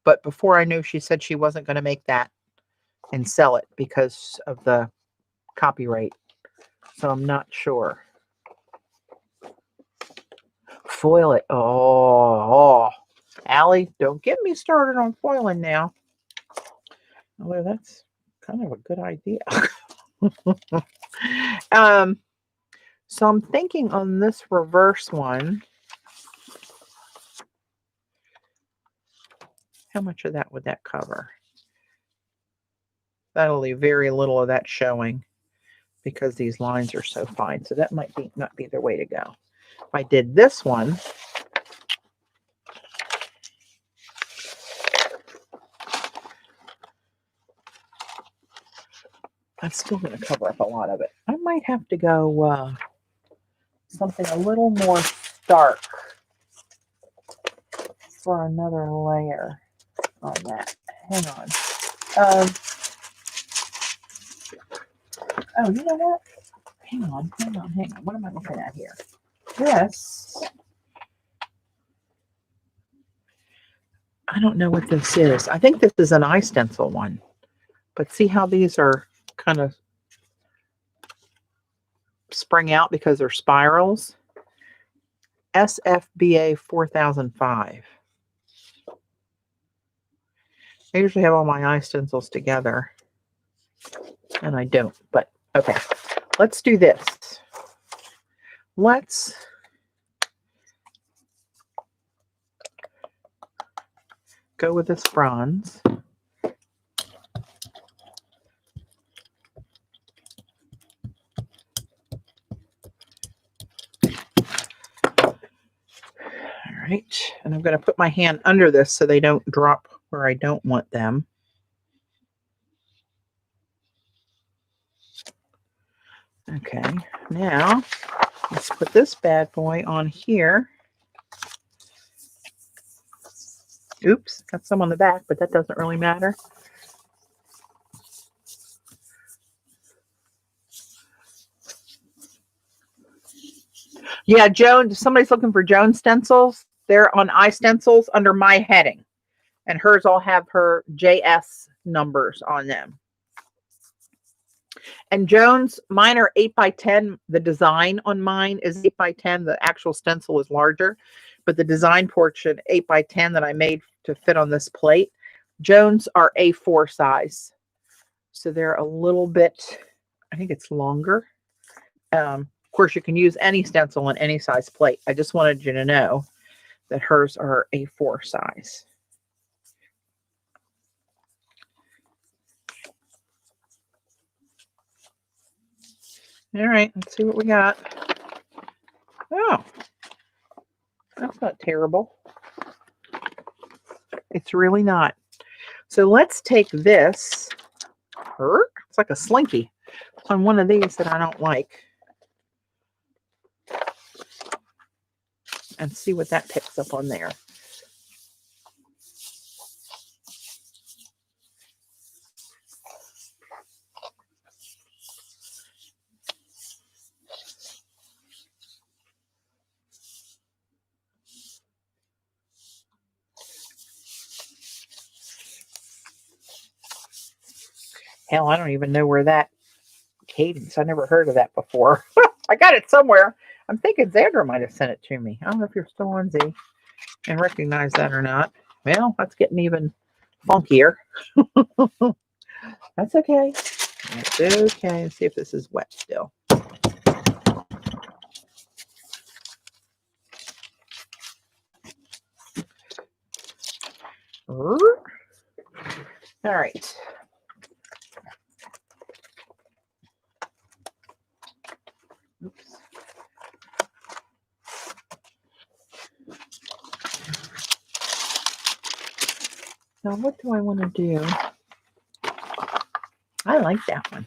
But before I knew, she said she wasn't going to make that and sell it because of the copyright. So I'm not sure. Foil it. Oh, Allie, don't get me started on foiling now. Although that's kind of a good idea. So I'm thinking on this reverse one, how much of that would that cover? That'll leave very little of that showing because these lines are so fine. So that might not be the way to go. If I did this one, that's still going to cover up a lot of it. I might have to go something a little more stark for another layer on that. Hang on. Oh, you know what? Hang on. What am I looking at here? This, I don't know what this is. I think this is an eye stencil one. But see how these are kind of spring out because they're spirals? SFBA 4005. I usually have all my eye stencils together. And I don't. But, okay. Let's do this. Let's go with this bronze. All right, and I'm going to put my hand under this so they don't drop where I don't want them. Okay, now let's put this bad boy on here. Oops, got some on the back, but that doesn't really matter. Yeah, Joan, if somebody's looking for Joan stencils, they're on iStencils under my heading. And hers all have her JS numbers on them. And Joan's, mine are 8x10. The design on mine is 8x10. The actual stencil is larger. But the design portion, 8x10 that I made to fit on this plate, Joan's are A4 size. So they're a little bit, I think it's longer. Of course, you can use any stencil on any size plate. I just wanted you to know that hers are A4 size. All right, let's see what we got. Oh, that's not terrible. It's really not. So let's take this. It's like a slinky. It's on one of these that I don't like. and see what that picks up on there. Hell, I don't even know where that cadence. I never heard of that before. I got it somewhere. I'm thinking Xandra might have sent it to me. I don't know if you're still on, Z, and recognize that or not. Well, that's getting even funkier. That's okay. That's okay. Let's see if this is wet still. All right. Oops. Now, what do I want to do? I like that one.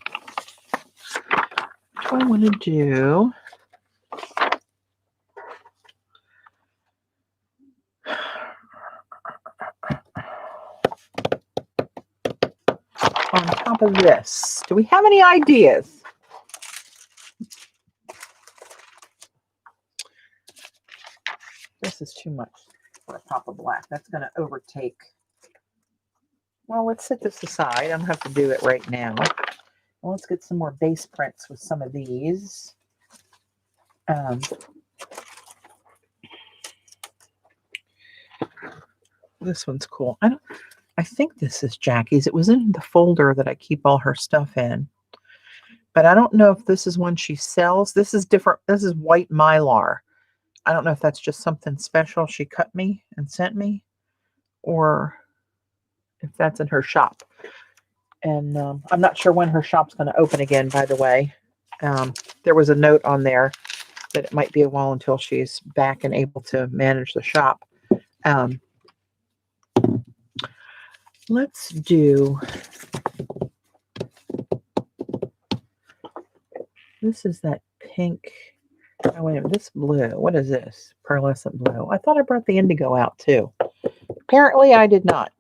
What do I want to do? On top of this, do we have any ideas? This is too much for a pop of black. That's going to overtake. Well, let's set this aside. I don't have to do it right now. Well, let's get some more base prints with some of these. This one's cool. I think this is Jackie's. It was in the folder that I keep all her stuff in. But I don't know if this is one she sells. This is different. This is white mylar. I don't know if that's just something special she cut me and sent me, or if that's in her shop. And I'm not sure when her shop's going to open again, by the way. There was a note on there that it might be a while until she's back and able to manage the shop. Let's do, this is that pink, oh wait a minute, this blue, what is this? Pearlescent blue. I thought I brought the indigo out too. Apparently I did not.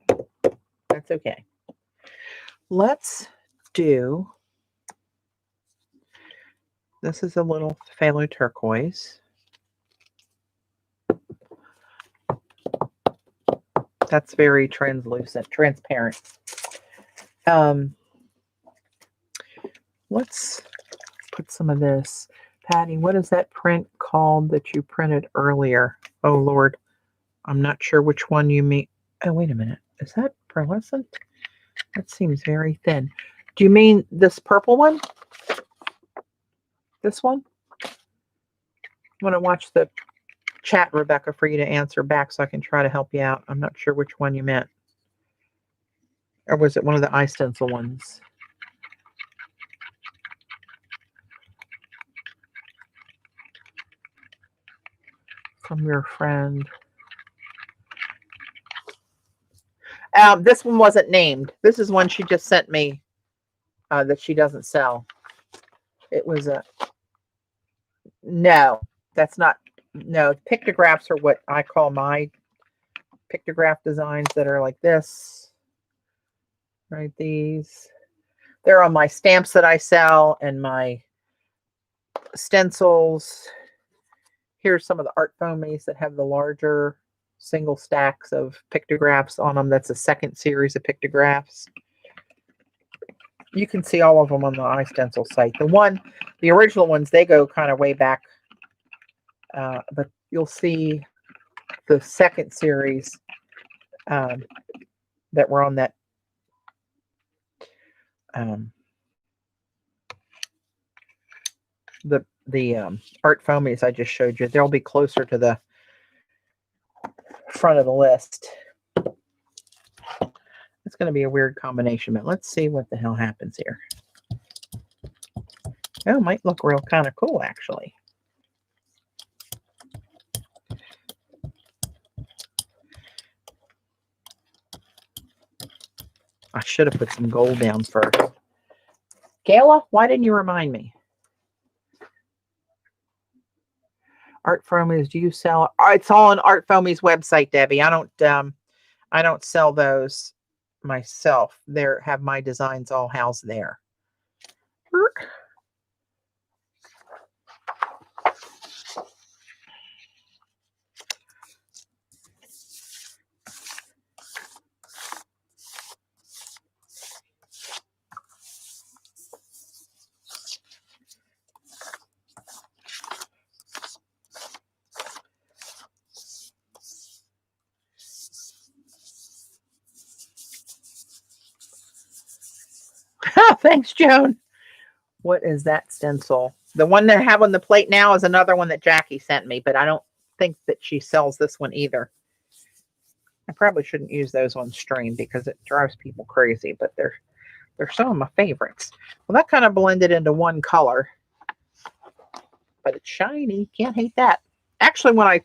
That's okay. Let's do, this is a little phthalo turquoise. That's very translucent, transparent. Let's put some of this. Patty, what is that print called that you printed earlier? Oh, Lord. I'm not sure which one you mean. Oh, wait a minute. Is that pearlescent? That seems very thin. Do you mean this purple one? This one? I want to watch the chat, Rebecca, for you to answer back so I can try to help you out. I'm not sure which one you meant. Or was it one of the eye stencil ones? From your friend. This one wasn't named. This is one she just sent me that she doesn't sell. It was a... No, that's not... No, pictographs are what I call my pictograph designs that are like this. Right, these. They're on my stamps that I sell and my stencils. Here's some of the art foamies that have the larger single stacks of pictographs on them. That's a second series of pictographs. You can see all of them on the iStencil site. The original ones, they go kind of way back. But you'll see the second series that were on that the art foamies I just showed you. They'll be closer to the front of the list. It's going to be a weird combination, but let's see what the hell happens here. Oh, it might look real kind of cool, actually. I should have put some gold down first. Kayla, why didn't you remind me? Art Foamies, do you sell? It's all on Art Foamies website, Debbie. I don't sell those myself. There have my designs all housed there. Thanks, Joan. What is that stencil? The one that I have on the plate now is another one that Jackie sent me, but I don't think that she sells this one either. I probably shouldn't use those on stream because it drives people crazy, but they're some of my favorites. Well, that kind of blended into one color, but it's shiny. Can't hate that. Actually, when I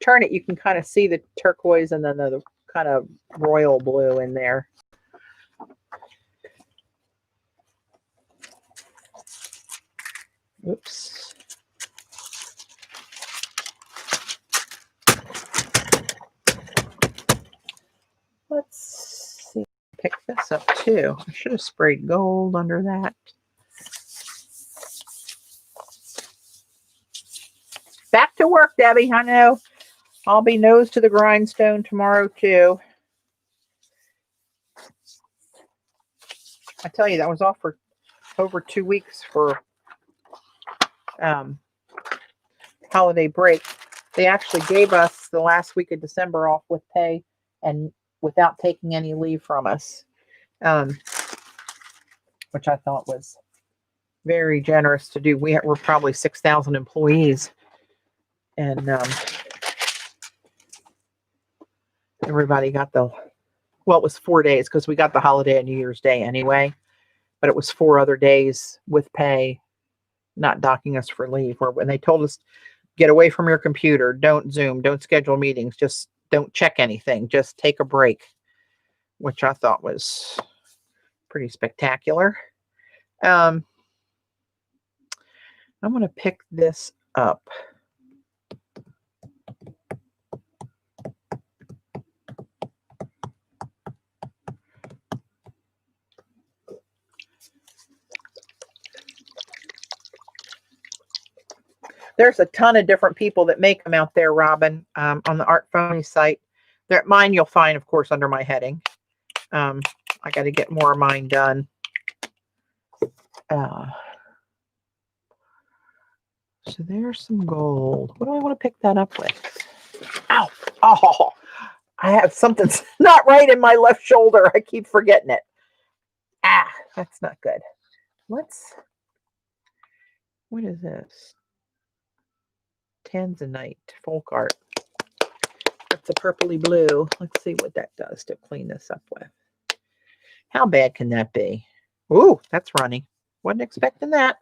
turn it, you can kind of see the turquoise and then the kind of royal blue in there. Oops. Let's see. Pick this up too. I should have sprayed gold under that. Back to work, Debbie. I know. I'll be nose to the grindstone tomorrow too. I tell you, that was off for over 2 weeks for holiday break. They actually gave us the last week of December off with pay and without taking any leave from us, which I thought was very generous to do. We're probably 6,000 employees, and everybody got it was 4 days because we got the holiday on New Year's Day anyway, but it was 4 other days with pay, not docking us for leave. When they told us, get away from your computer, don't Zoom, don't schedule meetings, just don't check anything, just take a break, which I thought was pretty spectacular. I'm going to pick this up. There's a ton of different people that make them out there, Robin, on the Art Phony site. Mine you'll find, of course, under my heading. I got to get more of mine done. So there's some gold. What do I want to pick that up with? Ow! Oh, I have something not right in my left shoulder. I keep forgetting it. Ah, that's not good. What is this? Tanzanite folk art. It's a purpley blue. Let's see what that does to clean this up with. How bad can that be? Ooh, that's runny. Wasn't expecting that.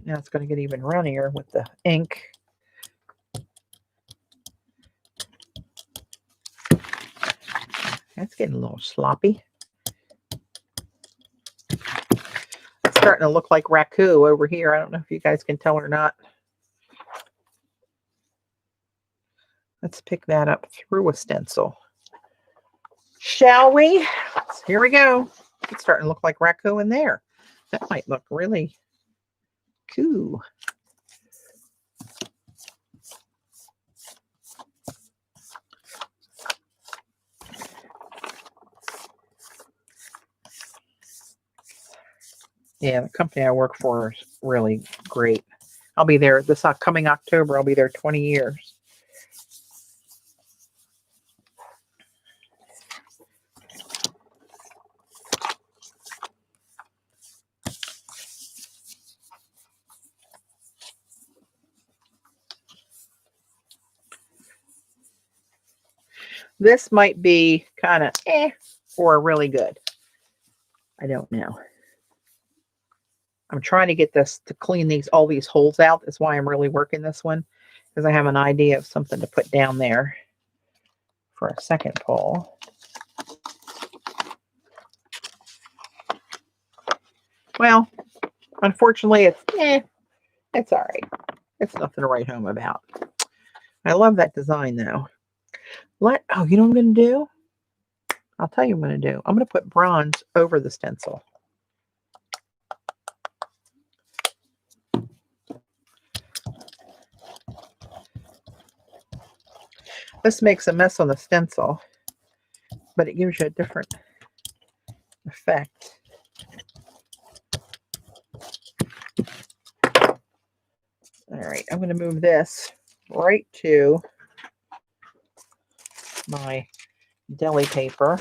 Now it's going to get even runnier with the ink. That's getting a little sloppy. It's starting to look like raku over here. I don't know if you guys can tell or not. Let's pick that up through a stencil. Shall we? Here we go. It's starting to look like raku in there. That might look really cool. Yeah, the company I work for is really great. I'll be there this coming October. I'll be there 20 years. This might be kind of or really good. I don't know. I'm trying to get this to clean all these holes out. That's why I'm really working this one, because I have an idea of something to put down there for a second pull. Well, unfortunately, it's It's all right. It's nothing to write home about. I love that design though. Oh, you know what I'm going to do? I'll tell you what I'm going to do. I'm going to put bronze over the stencil. This makes a mess on the stencil, but it gives you a different effect. All right, I'm going to move this right to my deli paper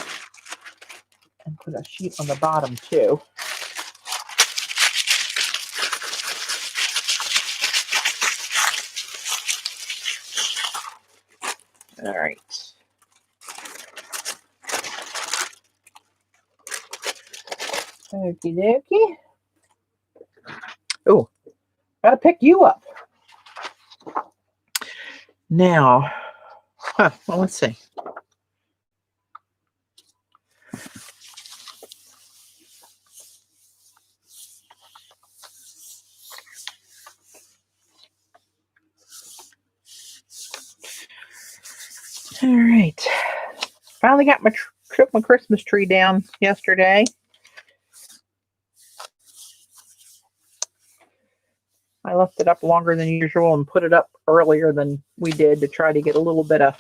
and put a sheet on the bottom too. All right. Okie dokie. Oh, gotta pick you up. Now, well, let's see. All right. Finally got took my Christmas tree down yesterday. I left it up longer than usual and put it up earlier than we did to try to get a little bit of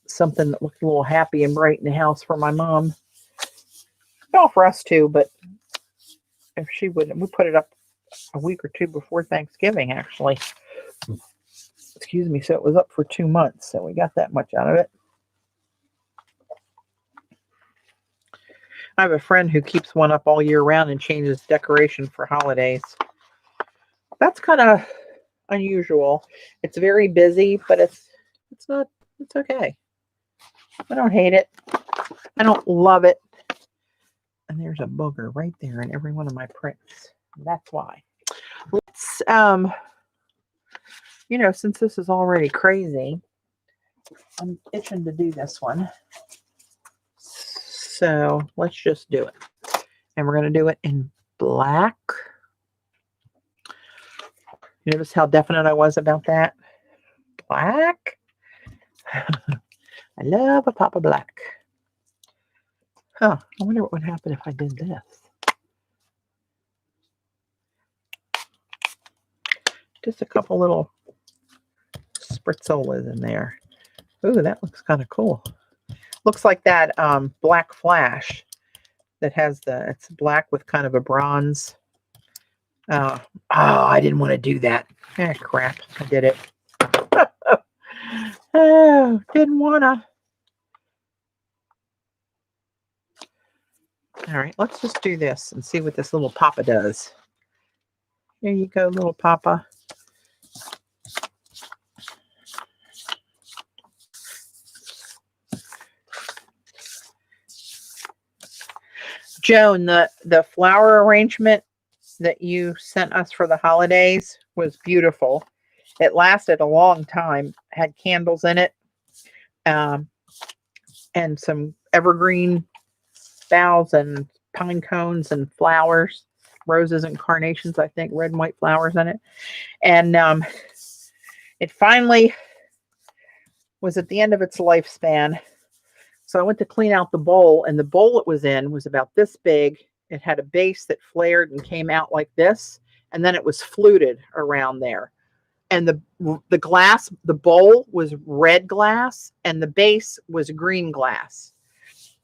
something that looked a little happy and bright in the house for my mom. Well, for us too, but if she wouldn't, we put it up a week or two before Thanksgiving, actually. Excuse me. So it was up for 2 months. So we got that much out of it. I have a friend who keeps one up all year round and changes decoration for holidays. That's kind of unusual. It's very busy, but it's okay. I don't hate it. I don't love it. And there's a booger right there in every one of my prints. That's why. Let's, since this is already crazy, I'm itching to do this one. So let's just do it. And we're going to do it in black. You notice how definite I was about that? Black. I love a pop of black. Huh. I wonder what would happen if I did this. Just a couple little spritzolas in there. Ooh, that looks kind of cool. Looks like that black flash that has it's black with kind of a bronze. Oh, I didn't want to do that. Crap. I did it. Oh, didn't want to. All right, let's just do this and see what this little papa does. Here you go, little papa. Joan, the flower arrangement that you sent us for the holidays was beautiful. It lasted a long time, had candles in it, and some evergreen boughs and pine cones and flowers, roses and carnations, I think, red and white flowers in it. And it finally was at the end of its lifespan. So I went to clean out the bowl, and the bowl it was in was about this big. It had a base that flared and came out like this, and then it was fluted around there. And the glass, the bowl was red glass, and the base was green glass.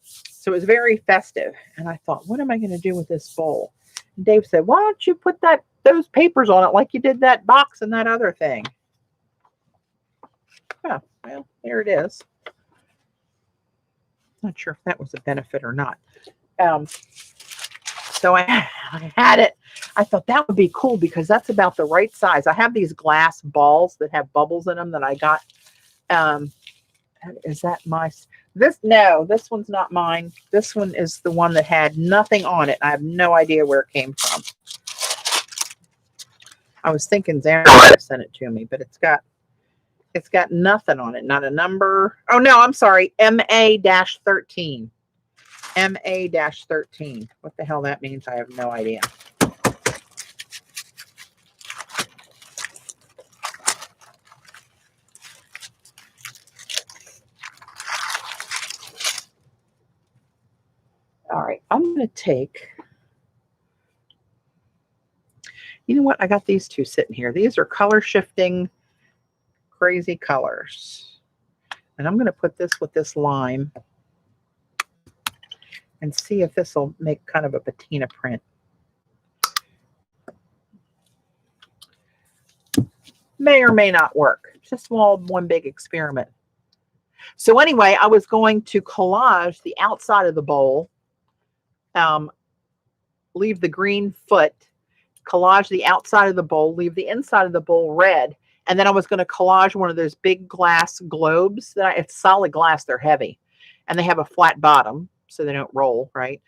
So it was very festive. And I thought, what am I going to do with this bowl? And Dave said, why don't you put those papers on it like you did that box and that other thing? Oh, well, there it is. Not sure if that was a benefit or not. So I had it. I thought that would be cool because that's about the right size. I have these glass balls that have bubbles in them that I got. Is that no, this one's not mine. This one is the one that had nothing on it. I have no idea where it came from. I was thinking Zara sent it to me, but it's got nothing on it. Not a number. Oh no, I'm sorry. MA-13. MA-13. What the hell that means, I have no idea. All right, I'm going to take, you know what? I got these two sitting here. These are color shifting crazy colors. And I'm going to put this with this lime and see if this will make kind of a patina print. May or may not work. Just one big experiment. So anyway, I was going to collage the outside of the bowl, leave the green foot, collage the outside of the bowl, leave the inside of the bowl red, and then I was going to collage one of those big glass globes. It's solid glass, they're heavy, and they have a flat bottom so they don't roll, right?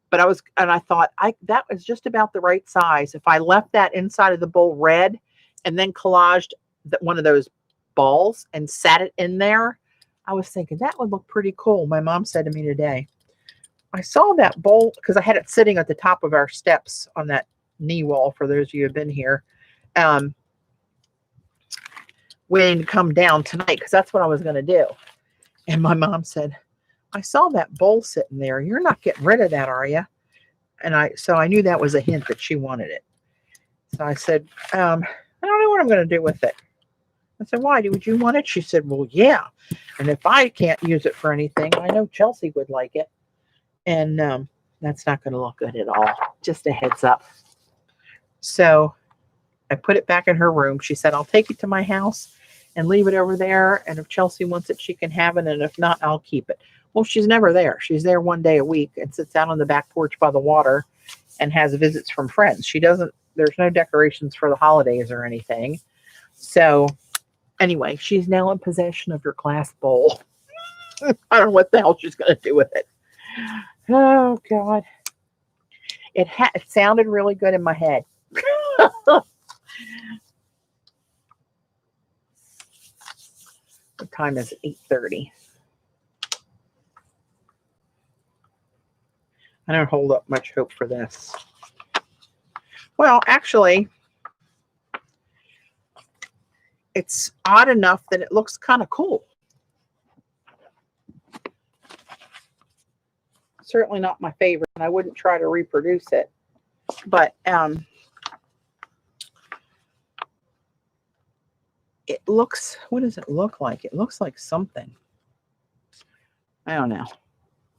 But I thought that was just about the right size. If I left that inside of the bowl red and then collaged one of those balls and sat it in there, I was thinking that would look pretty cool. My mom said to me today, I saw that bowl because I had it sitting at the top of our steps on that knee wall for those of you who have been here. Waiting to come down tonight because that's what I was going to do. And my mom said, I saw that bowl sitting there. You're not getting rid of that, are you? And so I knew that was a hint that she wanted it. So I said, I don't know what I'm going to do with it. I said, why? Would you want it? She said, well, yeah. And if I can't use it for anything, I know Chelsea would like it. And that's not going to look good at all. Just a heads up. So I put it back in her room. She said, I'll take it to my house and leave it over there. And if Chelsea wants it, she can have it. And if not, I'll keep it. Well, she's never there. She's there one day a week and sits out on the back porch by the water and has visits from friends. There's no decorations for the holidays or anything. So anyway, she's now in possession of your glass bowl. I don't know what the hell she's going to do with it. Oh, God. It sounded really good in my head. The time is 8:30. I don't hold up much hope for this. Well, actually, it's odd enough that it looks kind of cool. Certainly not my favorite, and I wouldn't try to reproduce it. But it looks, what does it look like? It looks like something. I don't know.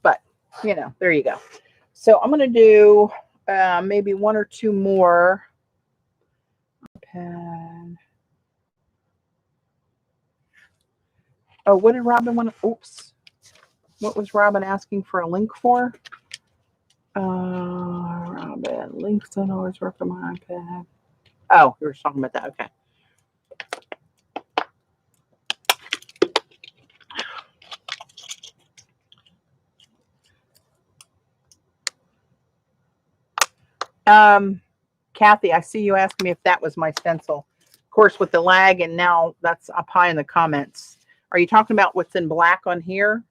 But, there you go. So I'm going to do maybe one or two more. Oh, what did Robin want to, oops. What was Robin asking for a link for? Robin, links don't always work on my iPad. Oh, you were talking about that. Okay. Kathy, I see you asking me if that was my stencil. Of course, with the lag, and now that's up high in the comments. Are you talking about what's in black on here?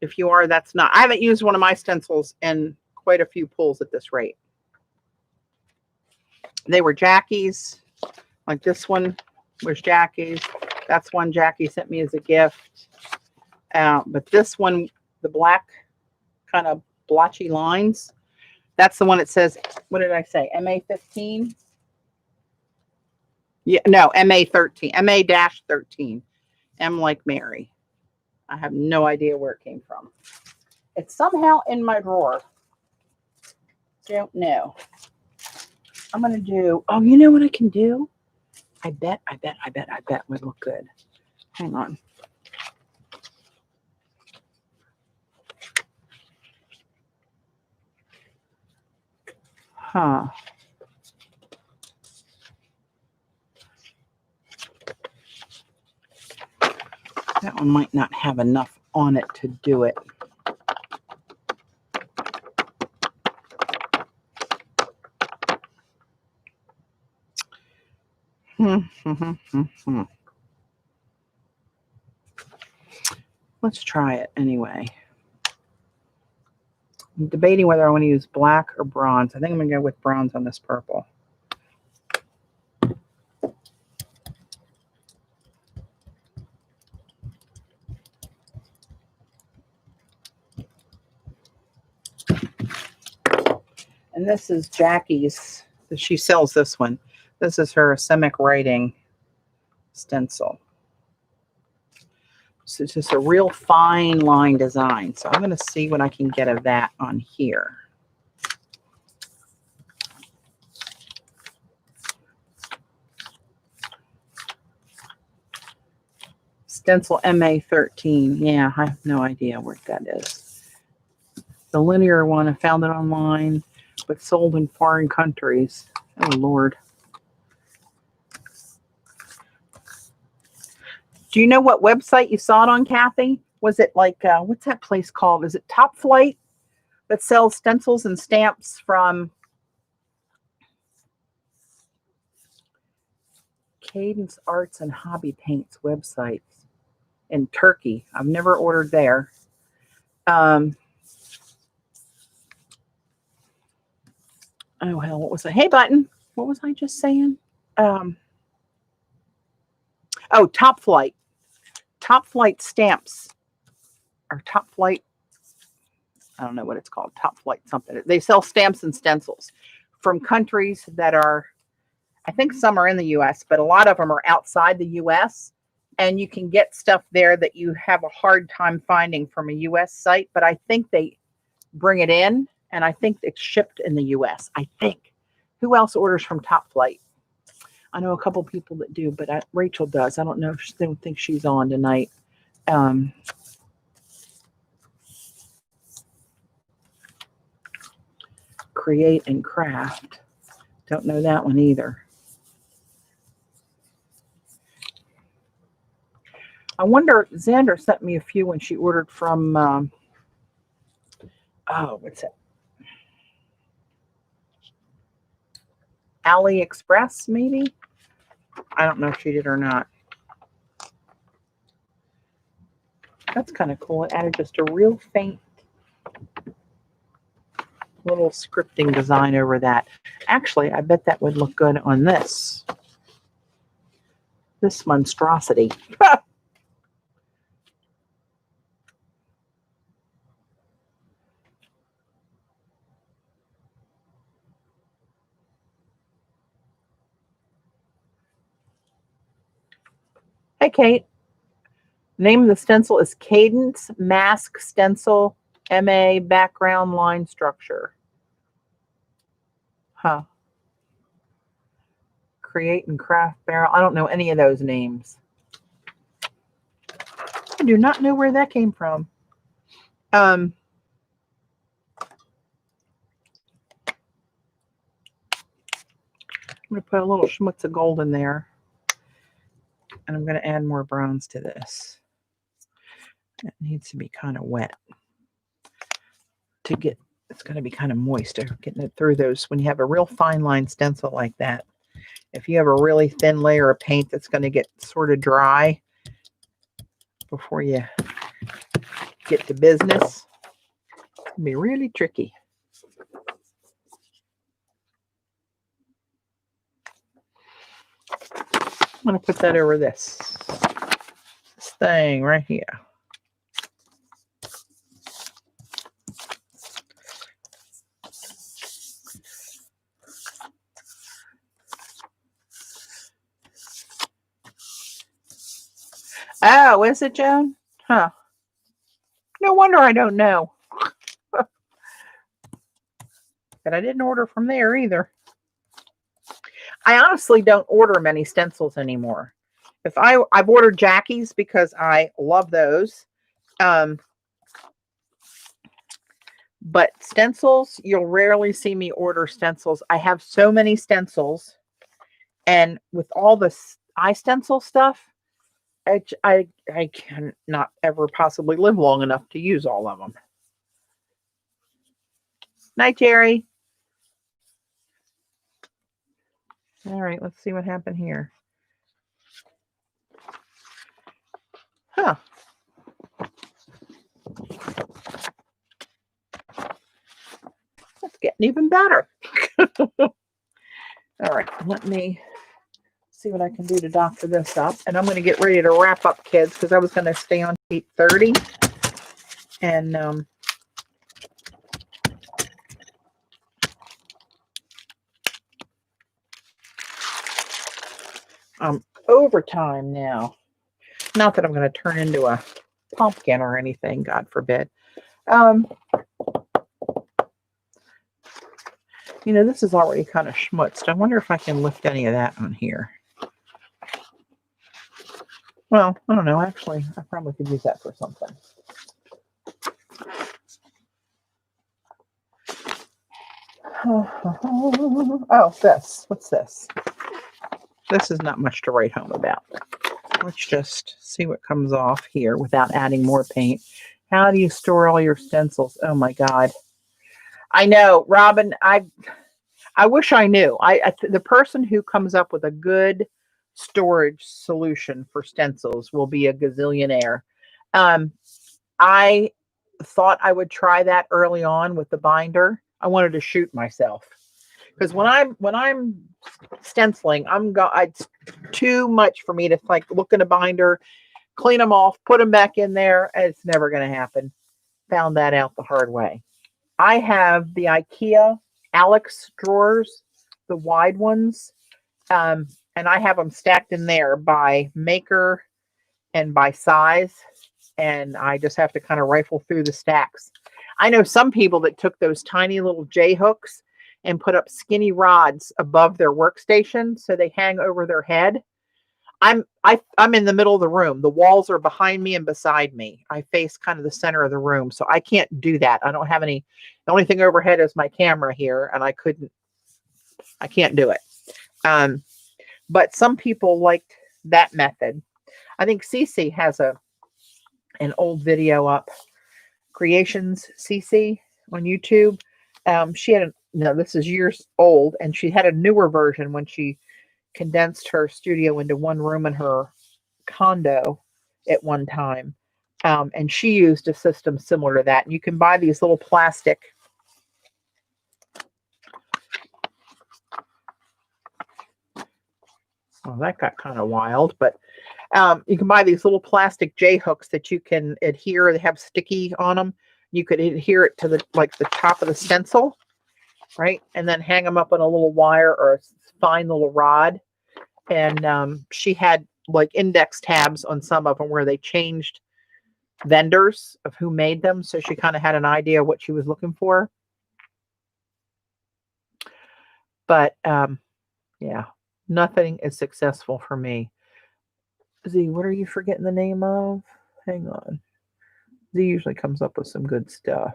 If you are, that's not. I haven't used one of my stencils in quite a few pulls at this rate. They were Jackie's. Like this one was Jackie's. That's one Jackie sent me as a gift. But this one, the black kind of blotchy lines, that's the one that says, what did I say? MA15? Yeah, no, MA13. MA-13. M like Mary. I have no idea where it came from. It's somehow in my drawer. Don't know. I'm going to do, oh, you know what I can do? I bet would look good. Hang on. Huh. That one might not have enough on it to do it. Let's try it anyway. I'm debating whether I want to use black or bronze. I think I'm going to go with bronze on this purple. And this is Jackie's. She sells this one. This is her Semic writing stencil. So it's just a real fine line design. So I'm going to see what I can get of that on here. Stencil MA13. Yeah, I have no idea what that is. The linear one, I found it online, but sold in foreign countries. Oh, Lord. Do you know what website you saw it on, Kathy? Was it like, what's that place called? Is it Top Flight that sells stencils and stamps from Cadence Arts and Hobby Paints websites in Turkey? I've never ordered there. Oh, hell, what was it? Hey, Button. What was I just saying? Oh, Top Flight. Top Flight stamps. Or Top Flight. I don't know what it's called. Top Flight something. They sell stamps and stencils from countries that are, I think some are in the U.S., but a lot of them are outside the U.S. And you can get stuff there that you have a hard time finding from a U.S. site. But I think they bring it in, and I think it's shipped in the U.S. I think. Who else orders from Top Flight? I know a couple people that do, but Rachel does. I don't know if they don't think she's on tonight. Create and Craft. Don't know that one either. I wonder, Xander sent me a few when she ordered from, what's it? AliExpress, maybe? I don't know if she did or not. That's kind of cool. It added just a real faint little scripting design over that. Actually, I bet that would look good on this. This monstrosity. Hey, Kate. Name of the stencil is Cadence Mask Stencil MA Background Line Structure. Huh. Create and Craft Barrel. I don't know any of those names. I do not know where that came from. I'm going to put a little schmutz of gold in there. And I'm going to add more browns to this. It needs to be kind of wet to get, it's going to be kind of moist. Getting it through those. When you have a real fine line stencil like that, if you have a really thin layer of paint that's going to get sort of dry before you get to business, it can be really tricky. I'm going to put that over this thing right here. Oh, is it, Joan? Huh. No wonder I don't know. But I didn't order from there either. I honestly don't order many stencils anymore. If I've ordered Jackie's because I love those. But stencils, you'll rarely see me order stencils. I have so many stencils. And with all the iStencil stuff, I cannot ever possibly live long enough to use all of them. Night, Jerry. All right, let's see what happened here. Huh. That's getting even better. All right, let me see what I can do to doctor this up. And I'm going to get ready to wrap up, kids, because I was going to stay on 8:30. And overtime now. Not that I'm going to turn into a pumpkin or anything, God forbid. You know, this is already kind of schmutzed. I wonder if I can lift any of that on here. Well, I don't know. Actually, I probably could use that for something. Oh, this. What's this? This is not much to write home about. Let's just see what comes off here without adding more paint. How do you store all your stencils? Oh my God. I know, Robin, I wish I knew. The person who comes up with a good storage solution for stencils will be a gazillionaire. I thought I would try that early on with the binder. I wanted to shoot myself because when I'm stenciling, it's too much for me to like look in a binder, clean them off, put them back in there. And it's never going to happen. Found that out the hard way. I have the IKEA Alex drawers, the wide ones, and I have them stacked in there by maker and by size, and I just have to kind of rifle through the stacks. I know some people that took those tiny little J hooks and put up skinny rods above their workstation so they hang over their head. I'm in the middle of the room. The walls are behind me and beside me. I face kind of the center of the room, so I can't do that. I don't have any. The only thing overhead is my camera here, and I can't do it. But some people liked that method. I think Cece has an old video up, Creations CC on YouTube. She had this is years old, and she had a newer version when she condensed her studio into one room in her condo at one time. And she used a system similar to that. And you can buy these little plastic that got kind of wild, but you can buy these little plastic J hooks that you can adhere. They have sticky on them. You could adhere it to the top of the stencil, right? And then hang them up on a little wire or a fine little rod. And she had like index tabs on some of them where they changed vendors of who made them. So she kind of had an idea of what she was looking for. But yeah, nothing is successful for me. Z, what are you forgetting the name of? Hang on. Z usually comes up with some good stuff.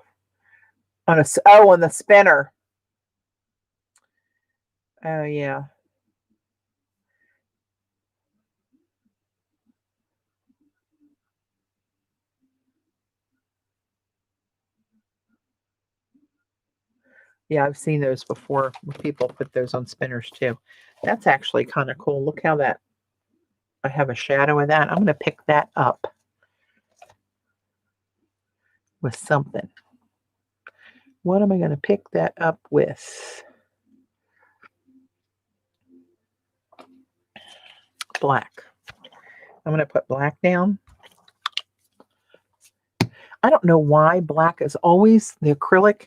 On the spinner. Oh, yeah. Yeah, I've seen those before. People put those on spinners too. That's actually kind of cool. Look how that, I have a shadow of that. I'm going to pick that up with something. What am I going to pick that up with? Black. I'm going to put black down. I don't know why black is always, the acrylic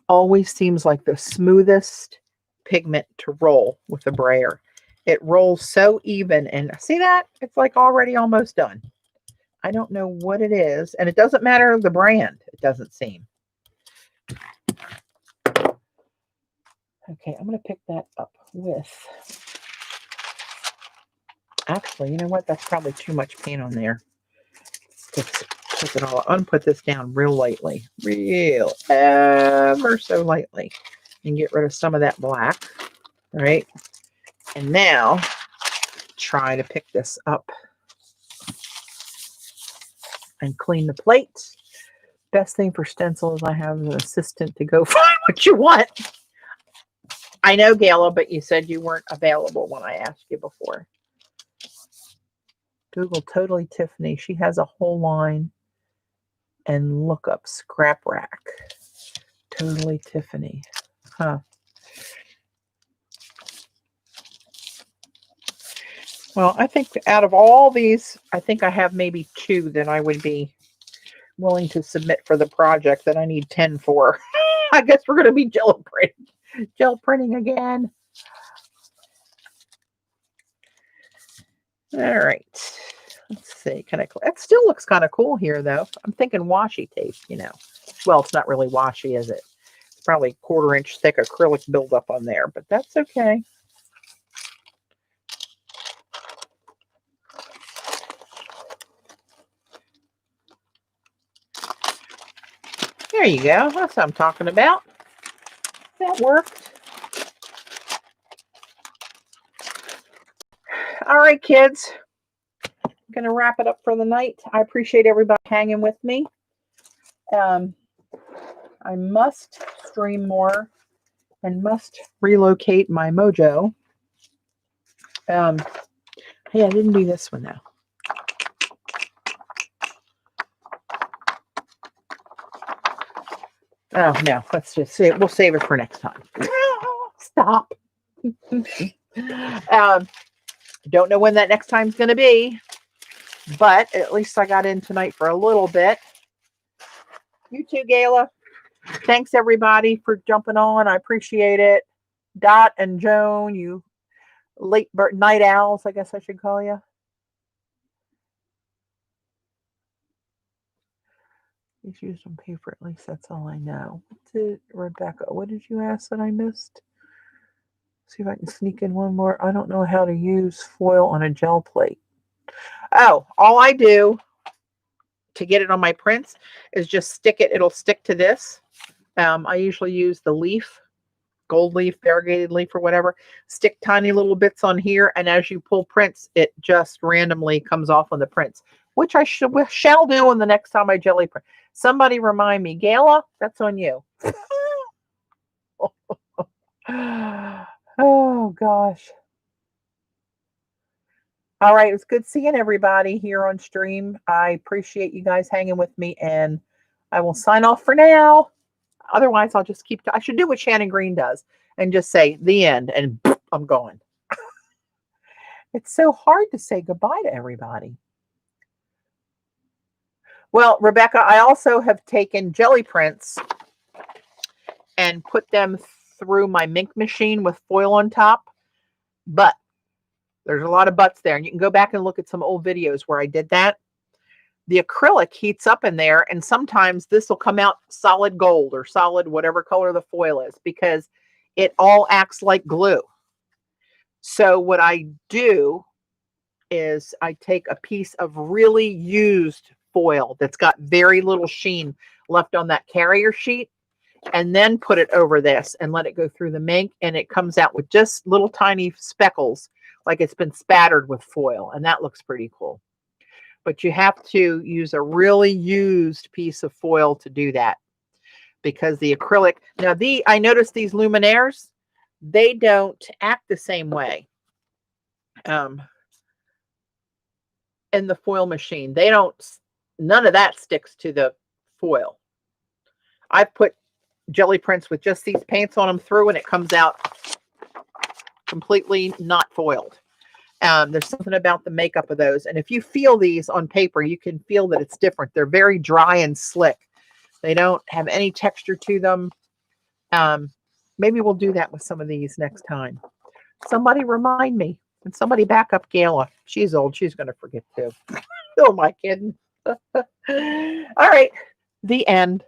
always seems like the smoothest pigment to roll with a brayer. It rolls so even, and see that? It's like already almost done. I don't know what it is, and it doesn't matter the brand, it doesn't seem. Okay, I'm going to pick that up with, actually, you know what? That's probably too much paint on there. Let's put it all, I'm going to put this down real lightly, ever so lightly, and get rid of some of that black, right? And now, try to pick this up and clean the plate. Best thing for stencil is I have an assistant to go find what you want. I know, Gala, but you said you weren't available when I asked you before. Google Totally Tiffany. She has a whole line. And look up Scrap Rack. Totally Tiffany. Huh. Well, I think out of all these, I think I have maybe 2 that I would be willing to submit for the project that I need 10 for. I guess we're going to be gel printing again. All right. Let's see. Can I? It still looks kind of cool here, though. I'm thinking washi tape, you know. Well, it's not really washi, is it? It's probably 1/4 inch thick acrylic buildup on there, but that's okay. There you go. That's what I'm talking about. That worked. All right, kids. I'm going to wrap it up for the night. I appreciate everybody hanging with me. I must stream more and must relocate my mojo. Hey, I didn't do this one though. Oh no, let's just see. We'll save it for next time. Stop. Don't know when that next time's going to be, but at least I got in tonight for a little bit. You too, Gayla. Thanks everybody for jumping on. I appreciate it. Dot and Joan, you late night owls, I guess I should call you. Just use some paper, at least that's all I know. Rebecca, what did you ask that I missed? See if I can sneak in one more. I don't know how to use foil on a gel plate. Oh, all I do to get it on my prints is just stick it. It'll stick to this. I usually use the leaf, gold leaf, variegated leaf, or whatever. Stick tiny little bits on here, and as you pull prints, it just randomly comes off on the prints, which I shall do on the next time I jelly print. Somebody remind me, Gayla, that's on you. Oh, gosh. All right. It was good seeing everybody here on stream. I appreciate you guys hanging with me, and I will sign off for now. Otherwise, I'll just keep. I should do what Shannon Green does and just say the end, and I'm going. It's so hard to say goodbye to everybody. Well, Rebecca, I also have taken jelly prints and put them through my Mink machine with foil on top, but there's a lot of buts there, and you can go back and look at some old videos where I did that. The acrylic heats up in there, and sometimes this will come out solid gold or solid whatever color the foil is because it all acts like glue. So what I do is I take a piece of really used foil that's got very little sheen left on that carrier sheet, and then put it over this and let it go through the Mink, and it comes out with just little tiny speckles like it's been spattered with foil, and that looks pretty cool. But you have to use a really used piece of foil to do that because the acrylic, now I noticed these luminaires, they don't act the same way in the foil machine. They don't, none of that sticks to the foil. I've put jelly prints with just these paints on them through, and it comes out completely not foiled. There's something about the makeup of those. And if you feel these on paper, you can feel that it's different. They're very dry and slick. They don't have any texture to them. Maybe we'll do that with some of these next time. Somebody remind me. And somebody back up Gayla. She's old. She's going to forget too. Oh, my kidding. All right. The end.